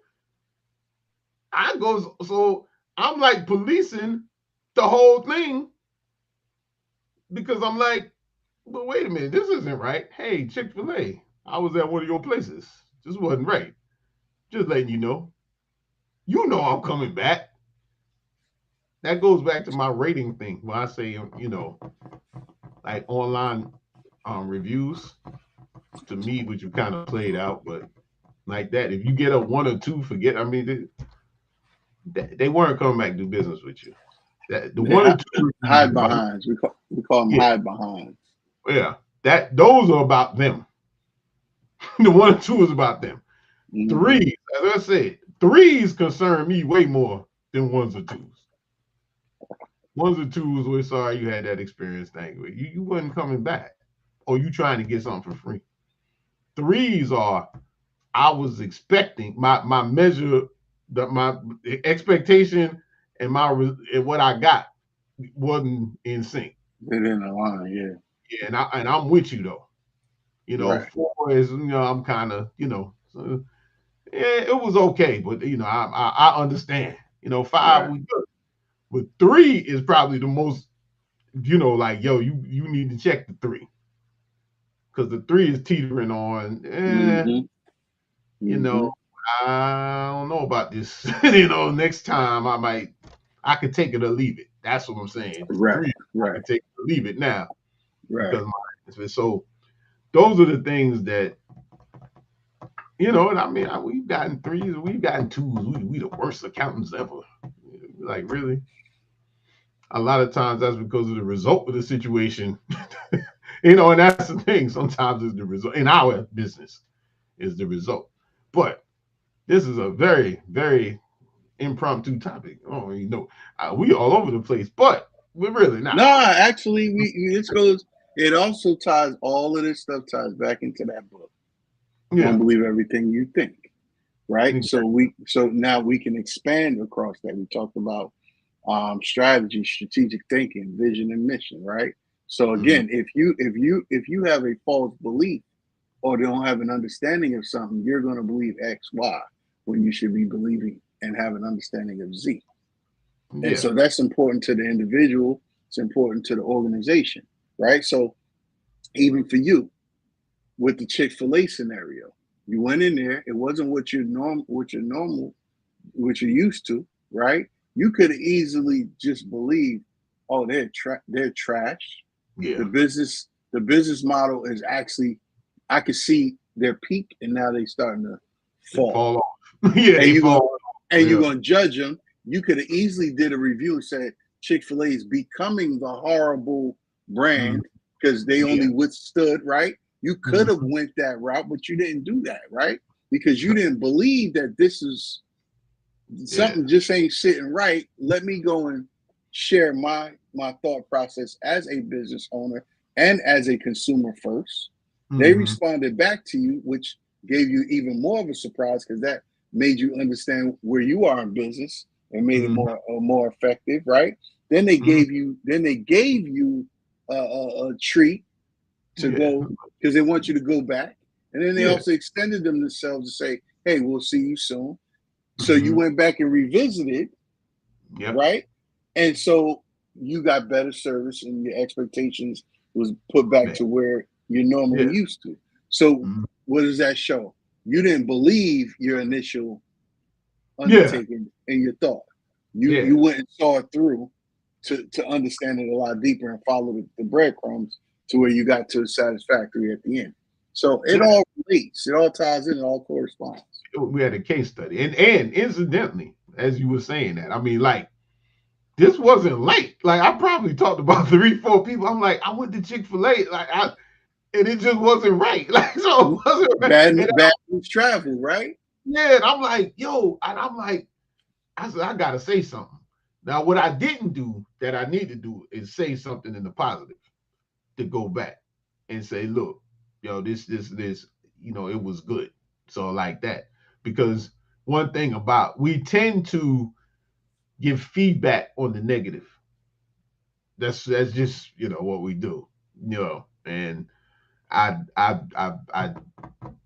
S1: So I'm like policing the whole thing, because I'm like, but wait a minute, this isn't right. Hey, Chick-fil-A, I was at one of your places. This wasn't right. Just letting you know. I'm coming back. That goes back to my rating thing when I say, like online reviews, to me, which you kind of played out, but like that, if you get a 1 or 2, forget. I mean, they weren't coming back to do business with you. The 1 or 2
S2: hide behinds. We call them hide behinds.
S1: Yeah, those are about them. The 1 or 2 is about them. 3s, as I said, 3s concern me way more than 1s or 2s. 1s or 2s, we're sorry you had that experience. Thank you. You wasn't coming back, or you trying to get something for free. 3s are, I was expecting my measure, my expectation, and what I got wasn't in sync.
S2: They didn't align, yeah.
S1: Yeah, and I'm with you though. Right. 4 is, I'm kind of, so, yeah, it was okay, but I understand. 5 right. Was good, but 3 is probably the most, like, yo, you need to check the 3, because the 3 is teetering on. I don't know about this. Next time I could take it or leave it. That's what I'm saying.
S2: Right.
S1: 3,
S2: right.
S1: I could take it or leave it now.
S2: Right.
S1: Because so those are the things that, and I mean, we've gotten 3s, we've gotten 2s. We the worst accountants ever. Like, really? A lot of times that's because of the result of the situation. And that's the thing. Sometimes it's the result in our business is the result. But this is a very, very impromptu topic. Oh, we all over the place, but we're really not.
S2: No, actually, it also ties, all of this stuff ties back into that book. Yeah. Don't believe everything you think, right? Exactly. So now we can expand across that. We talked about strategy, strategic thinking, vision, and mission, right? So again, if you have a false belief or don't have an understanding of something, you're going to believe X, Y, when you should be believing and have an understanding of Z. Yeah. And so that's important to the individual it's important to the organization, right? So even for you with the Chick-fil-A scenario, you went in there, it wasn't what you're used to, right? You could have easily just believed, oh, they're trash.
S1: Yeah.
S2: The business model is actually, I could see their peak, and now they starting to fall
S1: off. Yeah,
S2: and
S1: they fall.
S2: you're gonna judge them. You could have easily did a review and said Chick-fil-A is becoming the horrible brand because they only withstood, right? You could have went that route, but you didn't do that, right? Because you didn't believe that this is something just ain't sitting right. Let me go and share my thought process as a business owner and as a consumer first. They responded back to you, which gave you even more of a surprise because that made you understand where you are in business and made it more effective, right? Then they gave you a treat to go because they want you to go back, and then they also extended them themselves to say, "Hey, we'll see you soon." So you went back and revisited, right? And so you got better service, and your expectations was put back to where you're normally used to. So what does that show? You didn't believe your initial undertaking and your thought. You went and saw it through to understand it a lot deeper and follow the breadcrumbs to where you got to satisfactory at the end. So it all relates, it all ties in, it all corresponds.
S1: We had a case study, and incidentally, as you were saying that, I mean, like, this wasn't late. Like, I probably talked about 3-4 people. I'm like, I went to Chick-fil-A, and it just wasn't right. Like, so it wasn't right.
S2: Bad news travel, right?
S1: Yeah, and I'm like, yo, and I'm like, I said, I gotta say something. Now, what I didn't do that I need to do is say something in the positive to go back and say, look, yo, this, you know, it was good. So like that, because one thing about, we tend to give feedback on the negative. That's just, you know, what we do, you know, and I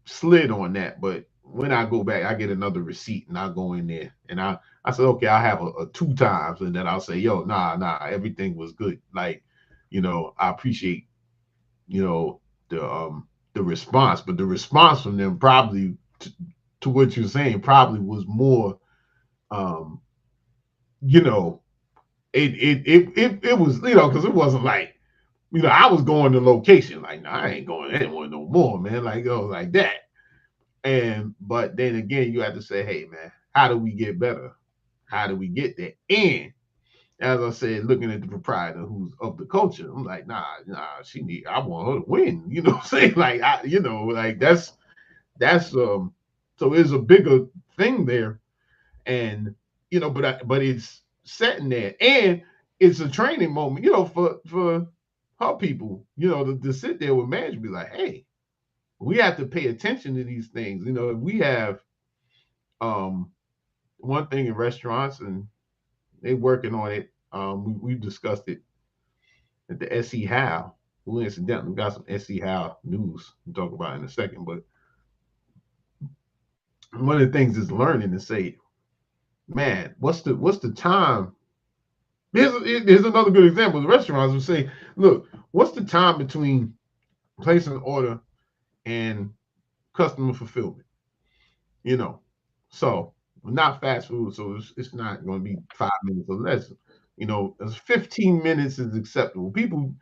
S1: slid on that, but when I go back, I get another receipt and I go in there and I said, okay, I'll have a 2 times, and then I'll say, yo, nah, everything was good. Like, you know, I appreciate, you know, the response, but the response from them probably to what you're saying probably was more, you know, it was, you know, because it wasn't like, you know, I was going to location, like, nah, I ain't going anywhere no more, man. Like, oh, like that. And but then again, you have to say, hey, man, how do we get better? How do we get there? And as I said, looking at the proprietor who's of the culture, I'm like, nah, I want her to win. You know what I'm saying? Like, you know, like that's so there's a bigger thing there, and you know, but it's setting there, and it's a training moment, you know, for her people, you know, to sit there with management, be like, hey, we have to pay attention to these things. You know, if we have one thing in restaurants, and they working on it. We've discussed it at the SE How. We incidentally got some SE How news to talk about in a second, but one of the things is learning to say, man, what's the time? Here's another good example. The restaurants will say, look, what's the time between placing an order and customer fulfillment? You know, so not fast food, so it's not going to be 5 minutes or less. You know, 15 minutes is acceptable. People,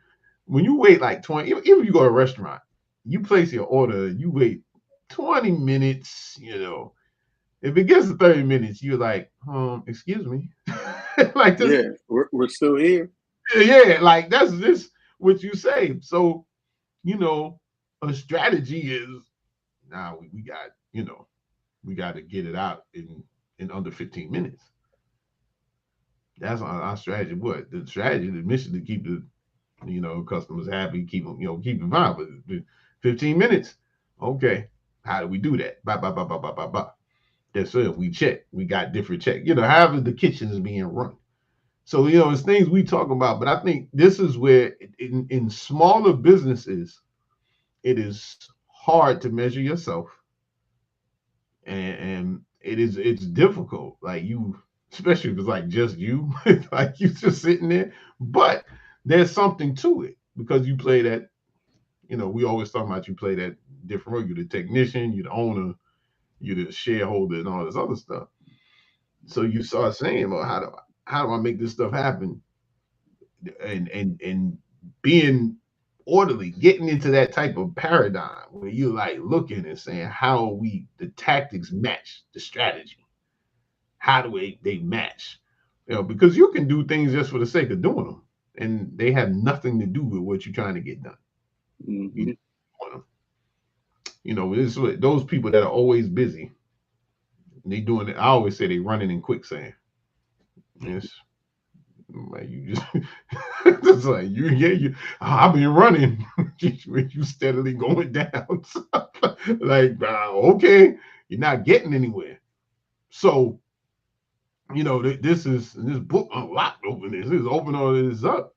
S1: when you wait like 20, even if you go to a restaurant, you place your order, you wait 20 minutes, you know. If it gets to 30 minutes, you're like, excuse me. Like this,
S2: yeah, we're still here.
S1: Yeah, like that's this what you say. So, you know, a strategy is now we got, you know, we got to get it out in under 15 minutes. That's our strategy. What the strategy, the mission to keep the, you know, customers happy, keep them, you know, keep them fine. But 15 minutes, okay. How do we do that? Blah blah blah blah blah blah blah. That's it. We check. We got different check. You know, however the kitchen is being run. So, you know, it's things we talk about, but I think this is where in smaller businesses, it is hard to measure yourself, and it's difficult. Like you, especially if it's like just you, like you just sitting there. But there's something to it because you play that. We always talk about you play that different role. You're the technician, you're the owner, you're the shareholder, and all this other stuff. So you start saying, well, how do I make this stuff happen? And being orderly, getting into that type of paradigm where you're like looking and saying, how are the tactics match the strategy? How do they match? Because you can do things just for the sake of doing them, and they have nothing to do with what you're trying to get done.
S2: Mm-hmm.
S1: It's those people that are always busy. They doing it. I always say they running in quicksand. Yes. Like you just, it's like I've been running, you steadily going down. Like, okay, you're not getting anywhere. So, this book unlocked this is open all this up.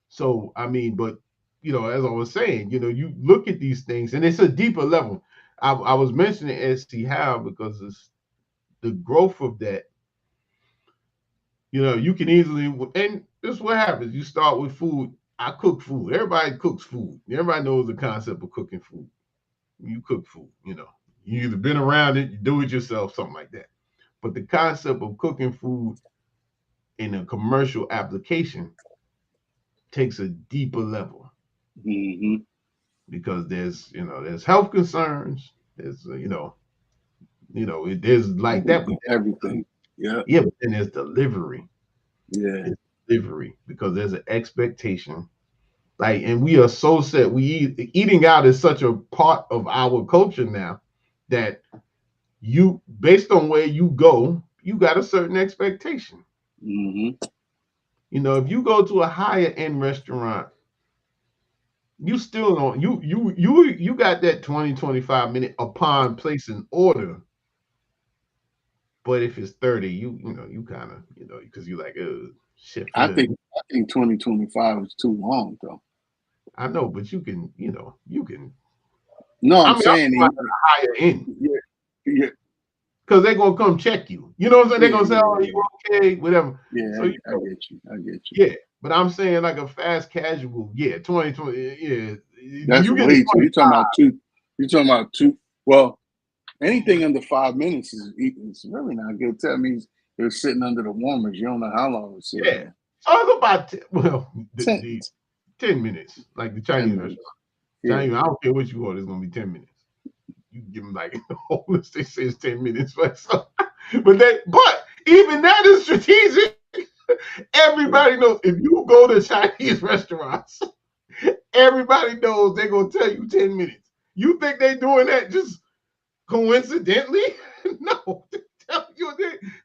S1: So, I mean, but as I was saying, you look at these things, and it's a deeper level. I was mentioning ST How because it's the growth of that. You can easily, and this is what happens. You start with food. I cook food. Everybody cooks food. Everybody knows the concept of cooking food. You cook food, you either been around it, you do it yourself, something like that. But the concept of cooking food in a commercial application takes a deeper level.
S2: Mm-hmm.
S1: Because there's health concerns. There's, there's like that.
S2: Everything. Yeah.
S1: Yeah, but then there's delivery.
S2: Yeah.
S1: Delivery, because there's an expectation. And we are so set. Eating out is such a part of our culture now that based on where you go, you got a certain expectation.
S2: Mm-hmm.
S1: If you go to a higher end restaurant, you still don't, you got that 20-25 minute upon placing order. But if it's 30, you kind of, because you like, shit.
S2: I think 2025 is too long though.
S1: I know, but you can.
S2: No, I'm saying
S1: I'm higher end.
S2: Yeah.
S1: Because they're gonna come check you. You know what I'm saying? They're gonna say, "Oh, you okay?" Whatever.
S2: Yeah,
S1: so,
S2: I get you.
S1: Yeah, but I'm saying like a fast casual. Yeah, 2020. Yeah,
S2: that's way too. You're talking about two. You're talking about two. Well, anything under 5 minutes is really not good. That means they're sitting under the warmers. You don't know how long it's sitting.
S1: Yeah, so it's about 10 minutes, like the Chinese restaurant. Yeah. Chinese, I don't care what you order, it's gonna be 10 minutes. You give them like they say it's 10 minutes, but even that is strategic. Everybody knows if you go to Chinese restaurants, everybody knows they're gonna tell you 10 minutes. You think they doing that just coincidentally? No,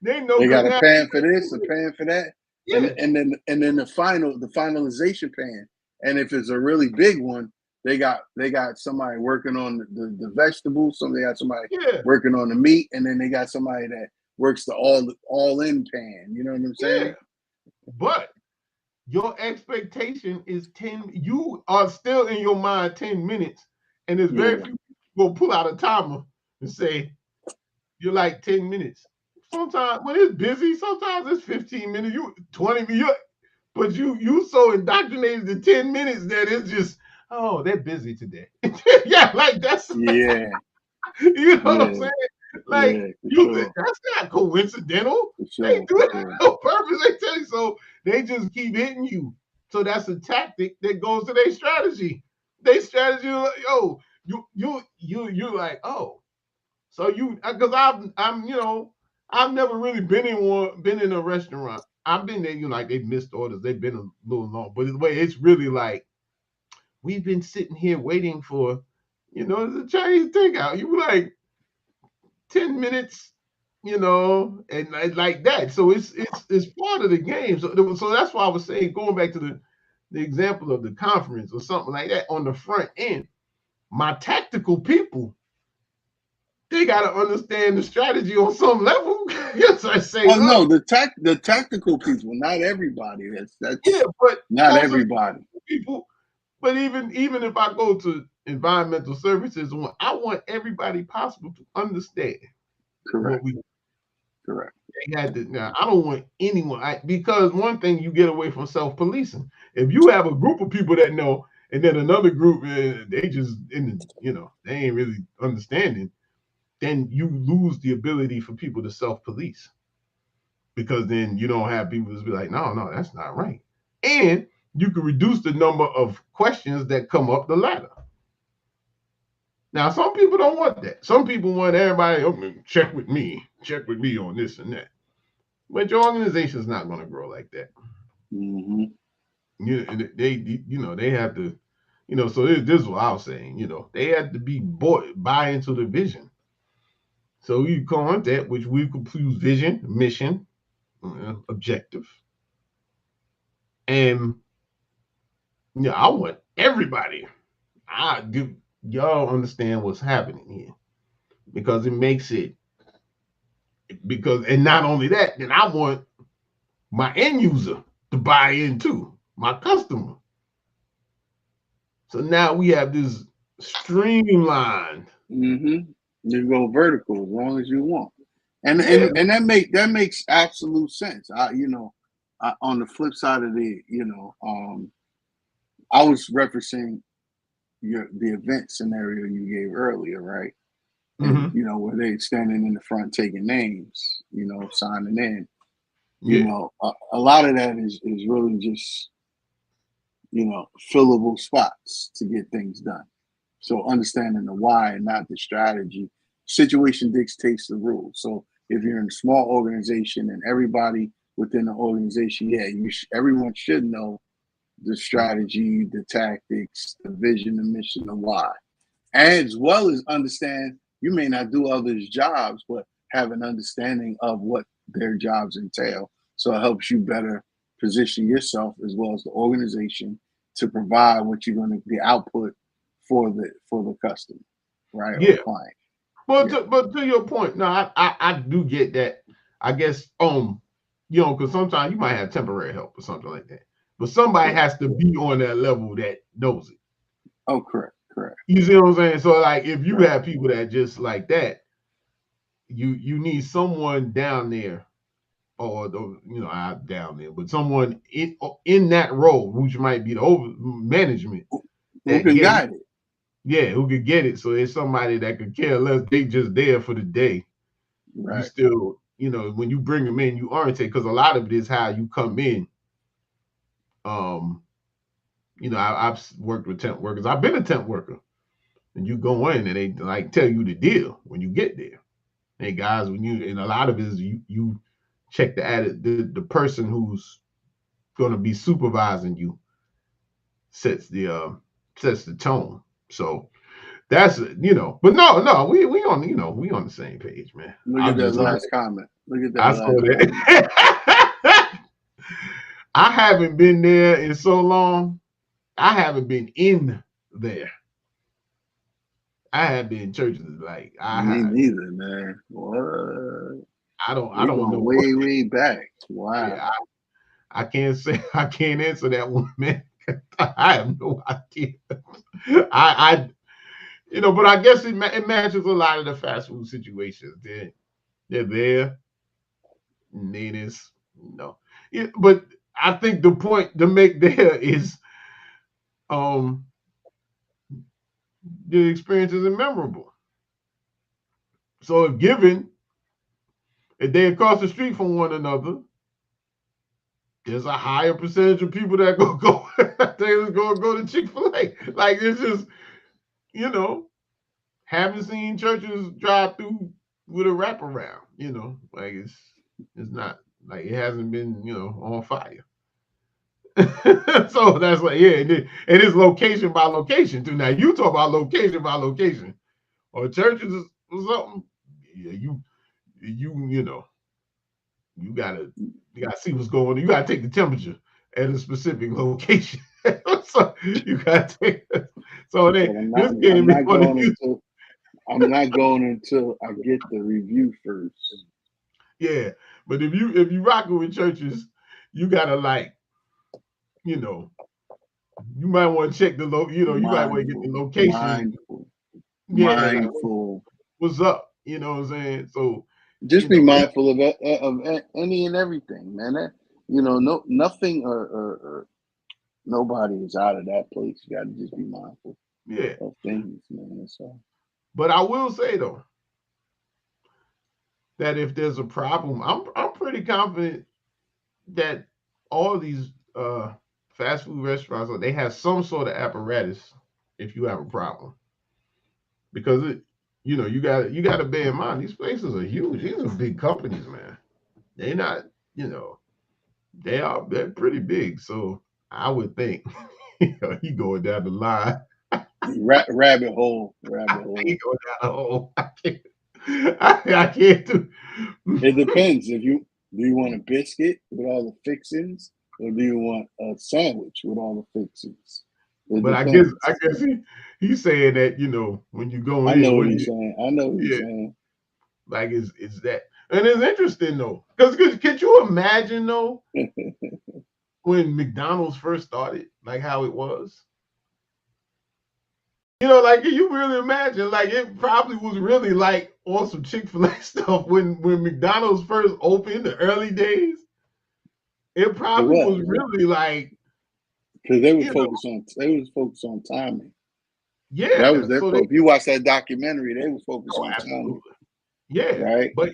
S1: they know
S2: they got a pan for this, a pan for that,
S1: yeah.
S2: and then the finalization pan. And if it's a really big one, they got somebody working on the vegetables. They got somebody working on the meat, and then they got somebody that works the all in pan. You know what I'm saying?
S1: Yeah. But your expectation is 10. You are still in your mind 10 minutes, and there's very few people will pull out a timer and say you're like 10 minutes. Sometimes when it's busy, sometimes it's 15 minutes. You 20 minutes, but you so indoctrinated to 10 minutes that it's just, oh, they're busy today. Yeah, like that's
S2: yeah.
S1: You know what I'm saying? Like that's not coincidental. They do it on purpose. They tell you so. They just keep hitting you. So that's a tactic that goes to their strategy. They strategy, yo, you're like, oh, so because I've never really been in a restaurant. I've been there, like they've missed orders. They've been a little long, but the way it's really like we've been sitting here waiting for, the Chinese takeout. You like 10 minutes, and like that. So it's part of the game. So that's why I was saying, going back to the example of the conference or something like that on the front end, my tactical people, they got to understand the strategy on some level. Yes, I say.
S2: Well, no, the tactical people, not everybody. That's
S1: but
S2: not everybody.
S1: People, but even if I go to environmental services, I want everybody possible to understand.
S2: Correct. Correct.
S1: They had to. Now, I don't want anyone because one thing you get away from self-policing. If you have a group of people that know, and then another group they just they ain't really understanding, then you lose the ability for people to self-police because then you don't have people just be like, no, that's not right, and you can reduce the number of questions that come up the ladder. Now, some people don't want that. Some people want everybody, check with me on this and that. But your organization's not going to grow like that.
S2: Mm-hmm.
S1: They have to, so this is what I was saying, they have to be buy into the vision. So you call it that, which we could use vision, mission, objective. And, I want everybody, y'all understand what's happening here because it makes it, and not only that, then I want my end user to buy in too, my customer. So now we have this streamlined.
S2: Mm-hmm. You go vertical as long as you want, and that makes absolute sense. On the flip side of the, I was referencing the event scenario you gave earlier, right? And where they standing in the front taking names, signing in. A lot of that is really just fillable spots to get things done. So understanding the why and not the strategy. Situation dictates the rules. So if you're in a small organization and everybody within the organization, everyone should know the strategy, the tactics, the vision, the mission, the why, as well as understand you may not do others' jobs, but have an understanding of what their jobs entail. So it helps you better position yourself as well as the organization to provide what you're going to the output for the customer, right?
S1: Yeah.
S2: Or client.
S1: But to your point, no, I do get that. I guess because sometimes you might have temporary help or something like that. But somebody has to be on that level that knows it.
S2: Oh, correct.
S1: You see what I'm saying? So like if you have people that just like that, you need someone down there, or down there, but someone in that role, which might be the over management,
S2: who can guide it.
S1: Yeah, who could get it. So it's somebody that could care less. They just there for the day. Right. You still, when you bring them in, you orientate, because a lot of it is how you come in. I've worked with temp workers. I've been a temp worker. And you go in and they like tell you the deal when you get there. Hey guys, and a lot of it is you check the person who's going to be supervising you sets the tone. So that's but no, we on we on the same page, man.
S2: Look at that last comment. Look at that.
S1: I saw that. I haven't been there in so long. I haven't been in there. I have been in churches like
S2: Me neither, man. What?
S1: I don't know.
S2: Way back. Wow.
S1: Yeah, I can't answer that one, man. I have no idea. But I guess it matches a lot of the fast food situations. They're there, and then it's but I think the point to make there is, the experience isn't memorable. So if they're across the street from one another, there's a higher percentage of people that go to Chick-fil-A. Like it's just, haven't seen churches drive through with a wraparound. Like it's not like it hasn't been on fire. So that's like and it's location by location too. Now you talk about location by location, or churches or something. Yeah, you gotta see what's going on. You gotta take the temperature at a specific location. So you gotta take. So
S2: I'm not going until I get the review first.
S1: Yeah, but if you rocking with churches, you gotta you might want to check the you might want to get the location.
S2: Mindful.
S1: What's up? You know what I'm saying? So
S2: Just be mindful of any and everything, man. That, nothing or nobody is out of that place. You got to just be mindful of things, man. So,
S1: but I will say though that if there's a problem, I'm pretty confident that all these fast food restaurants, they have some sort of apparatus if you have a problem, because you got to bear in mind these places are huge. These are big companies, man. They're not, they're pretty big. So I would think you going down the line.
S2: rabbit hole.
S1: He go down the hole. I can't do.
S2: It depends. Do you want a biscuit with all the fixings, or do you want a sandwich with all the fixings?
S1: But I guess he's saying that when you go in,
S2: I know what he's saying.
S1: Like it's that, and it's interesting though, because could you imagine though when McDonald's first started, like how it was? Like you really imagine, like it probably was really like on some Chick-fil-A stuff when McDonald's first opened, the early days. It probably was really like,
S2: because they were focused on timing.
S1: Yeah,
S2: that was their focus. If you watch that documentary, they were focused on timing.
S1: Yeah,
S2: right.
S1: But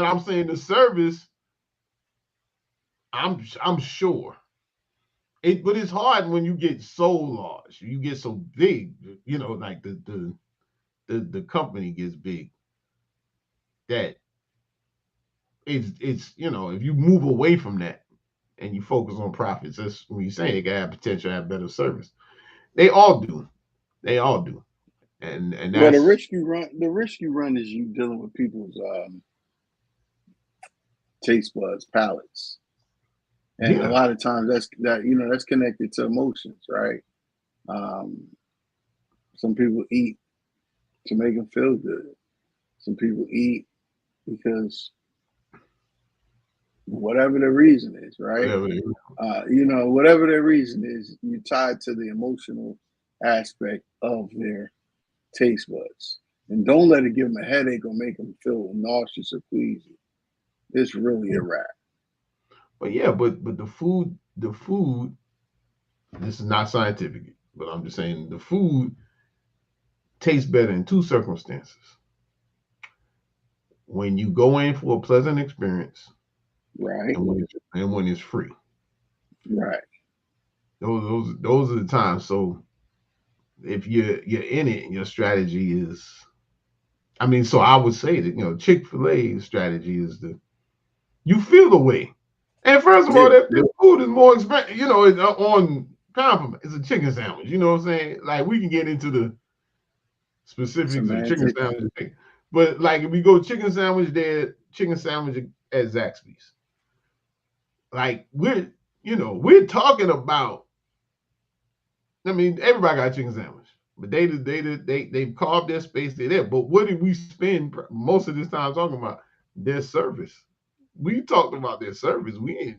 S1: I'm saying the service, I'm sure. But it's hard when you get so large, you get so big, like the company gets big, that it's if you move away from that and you focus on profits, that's when you say they got have potential to have better service. They all do, and that's,
S2: well, the risk you run is you dealing with people's taste buds, palates. And a lot of times that's connected to emotions, right? Some people eat to make them feel good. Some people eat because whatever the reason is, right? Whatever their reason is, you're tied to the emotional aspect of their taste buds. And don't let it give them a headache or make them feel nauseous or queasy. It's really a wrap.
S1: But the food, this is not scientific, but I'm just saying the food tastes better in two circumstances. When you go in for a pleasant experience,
S2: right,
S1: and when it's free,
S2: right.
S1: Those are the times. So if you're in it, your strategy is, so I would say that Chick-fil-A strategy is you feel the way. And first of all, the food is more expensive. It's on pound. It's a chicken sandwich. You know what I'm saying? Like we can get into the specifics of chicken sandwich thing. But like if we go chicken sandwich there, chicken sandwich at Zaxby's. Like we're talking about. Everybody got a chicken sandwich, but they've carved their space. They're there. But what did we spend most of this time talking about? Their service. We talked about their service. We ain't,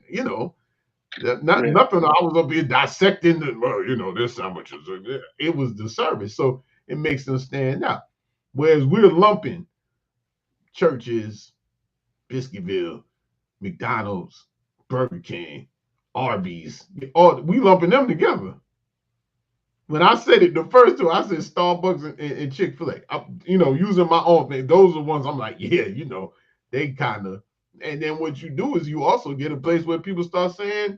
S1: nothing. I was up here dissecting their sandwiches. It was the service, so it makes them stand out. Whereas we're lumping Church's, Biscuitville, McDonald's, Burger King, Arby's, we lumping them together. When I said it, the first two, I said Starbucks and Chick-fil-A. Using my own thing, those are the ones I'm like, yeah, they kind of. And then what you do is you also get a place where people start saying,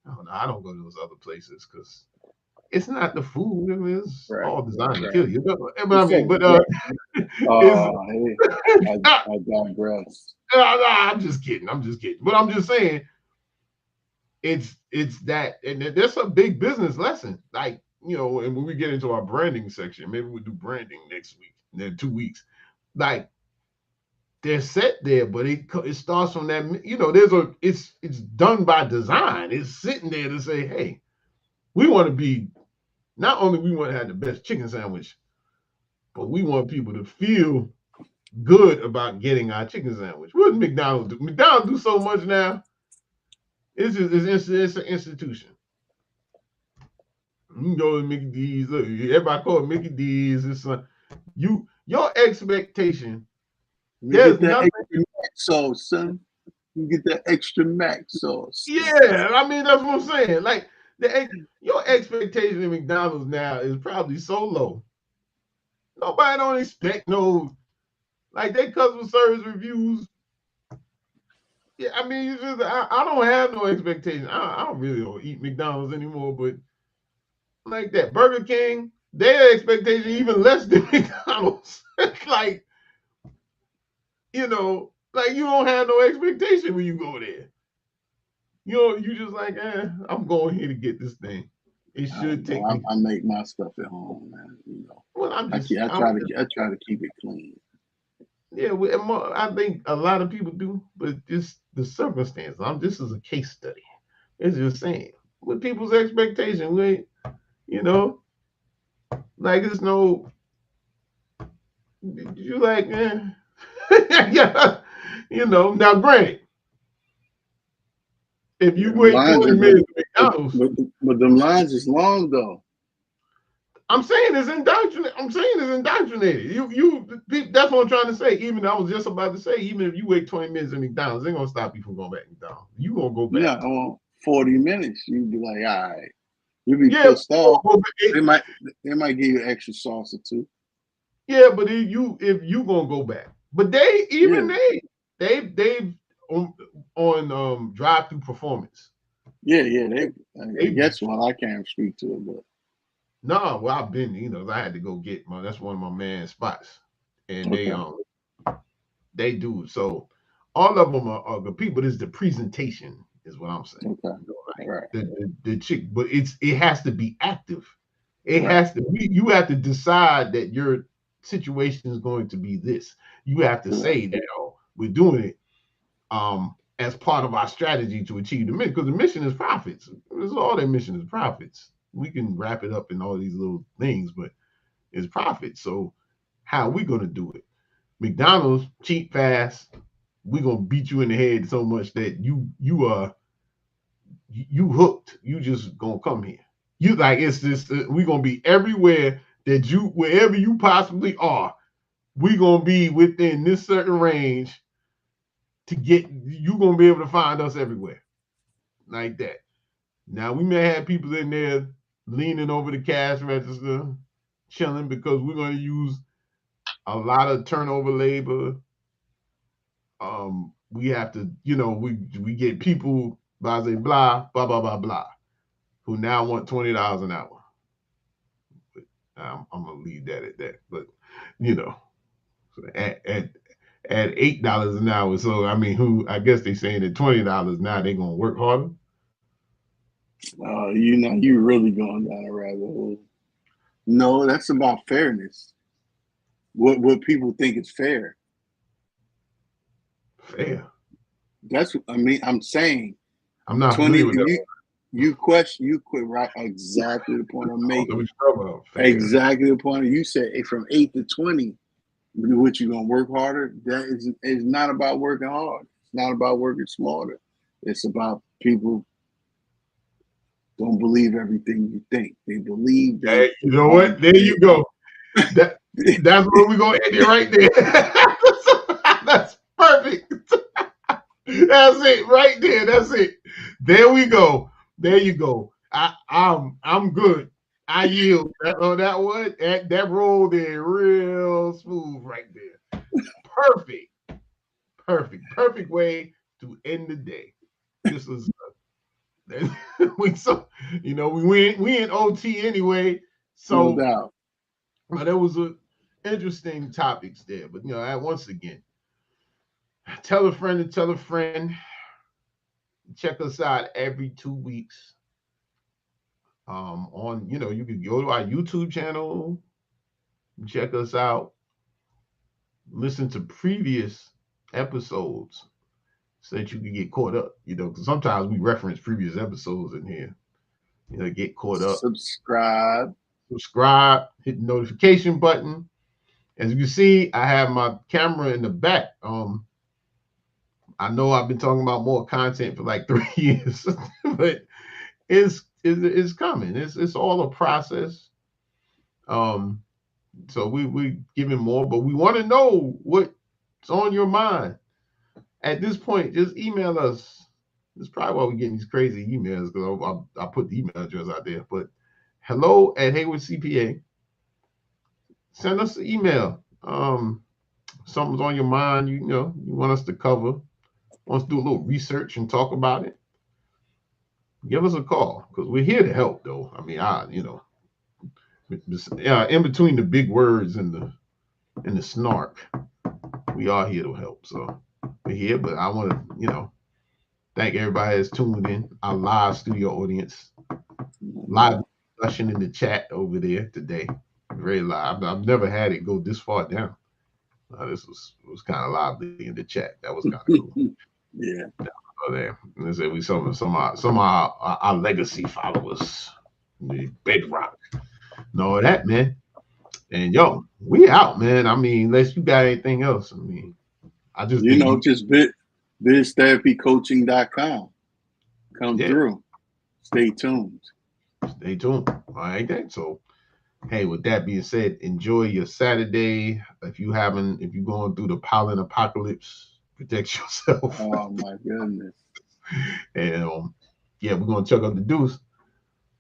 S1: oh, no, I don't go to those other places because it's not the food. It's all designed to kill you.
S2: I digress.
S1: I'm just kidding. But I'm just saying, it's that, and there's a big business lesson. Like, and when we get into our branding section, maybe we'll do branding next week, and then 2 weeks. Like, they're set there, but it starts from that. It's done by design. It's sitting there to say, hey, we want to be, not only we want to have the best chicken sandwich, but we want people to feel good about getting our chicken sandwich. What does McDonald's do? McDonald's do so much now. It's an institution. You can go to Mickey D's. Everybody call it Mickey D's. It's your expectation There's
S2: get that
S1: nothing.
S2: extra mac sauce, son. You get that extra mac sauce.
S1: Yeah, I mean that's what I'm saying. Like your expectation in McDonald's now is probably so low. Nobody don't expect no, like their customer service reviews. Yeah, I mean, you just I don't have no expectation. I don't really don't eat McDonald's anymore, but like that Burger King, their expectation even less than McDonald's. Like, like you don't have no expectation when you go there. You just like, I'm going here to get this thing. It should take me.
S2: I make my stuff at home, man.
S1: Well,
S2: I try to keep it clean.
S1: Yeah, I think a lot of people do, but just the circumstance. This is a case study. It's just saying with people's expectation. Like it's no. You like, yeah, Now, granted, if you wait 20 minutes at McDonald's,
S2: but the lines is long though.
S1: I'm saying it's indoctrinated. That's what I'm trying to say. Even I was just about to say, even if you wait 20 minutes at McDonald's, they're gonna stop you from going back to McDonald's. You gonna go back.
S2: Yeah, 40 minutes. You'd be like, all right. You'd be pissed off. They might give you extra sauce or two.
S1: Yeah, but if you gonna go back, but they've on drive-through performance.
S2: Yeah, I guess I can't speak to it, but.
S1: No, well, I've been, I had to go get that's one of my man's spots. And they do. So all of them are good people. It's the presentation is what I'm saying.
S2: Okay. Right.
S1: The chick, but it has to be active. It has to be, you have to decide that your situation is going to be this. You have to say that we're doing it as part of our strategy to achieve the mission, because the mission is profits. That's all their mission is, profits. We can wrap it up in all these little things, but it's profit. So how are we going to do it? McDonald's, cheap, fast. We're going to beat you in the head so much that you hooked. You just going to come here. You like, it's just, we're going to be everywhere wherever you possibly are. We're going to be within this certain range you're going to be able to find us everywhere. Like that. Now, we may have people in there leaning over the cash register, chilling, because we're going to use a lot of turnover labor. We have to, we get people, blah, blah, blah, blah, blah, who now want $20 an hour. But I'm going to leave that at that. But, at $8 an hour. So, I mean, I guess they're saying at $20 now they're going to work harder.
S2: You really going down a rabbit hole. No, that's about fairness. What people think is fair.
S1: Fair.
S2: That's what I'm saying.
S1: I'm not familiar with that.
S2: You quit right exactly the point I'm making.
S1: Exactly
S2: the point you said from 8 to 20. What you gonna work harder? That is not about working hard. It's not about working smarter. It's about people don't believe everything you think. They believe that.
S1: Hey, you know what? There you go. That's where we're gonna end it right there. That's perfect. That's it right there. That's it. There we go. There you go. I'm good. I yield. That one. That rolled in real smooth right there. Perfect way to end the day. This is we in OT anyway. So
S2: no doubt.
S1: But there was interesting topics there. But once again, tell a friend to tell a friend. Check us out every 2 weeks. On you can go to our YouTube channel, check us out, listen to previous episodes so that you can get caught up, because sometimes we reference previous episodes in here, get caught up.
S2: Subscribe,
S1: hit the notification button. As you can see, I have my camera in the back. I know I've been talking about more content for like 3 years, but it's coming. It's all a process. So we giving more, but we want to know what It's on your mind. At this point, just email us. That's probably why we're getting these crazy emails, because I put the email address out there. But hello@Heyward CPA. Send us an email. Something's on your mind, you know, you want us to cover, want us to do a little research and talk about it. Give us a call, because we're here to help, though. I mean, in between the big words and the snark, we are here to help. So we're here, but I want to, thank everybody that's tuned in, our live studio audience, live discussion in the chat over there today. Very live. I've never had it go this far down. This was kind of lively in the chat. That was kind of cool.
S2: Yeah.
S1: There. Let's say we some of our legacy followers, the bedrock, and all that, man. And yo, we out, man. I mean, unless you got anything else. I mean, I just think
S2: just biztherapycoaching.com. Come through. Stay tuned.
S1: Stay tuned. All right, then. So, hey, with that being said, enjoy your Saturday. If you're going through the pollen apocalypse, protect yourself.
S2: Oh my goodness.
S1: And we're gonna check out the deuce.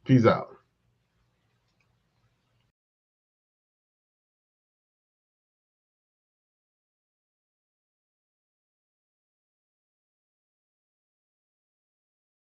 S1: Peace out.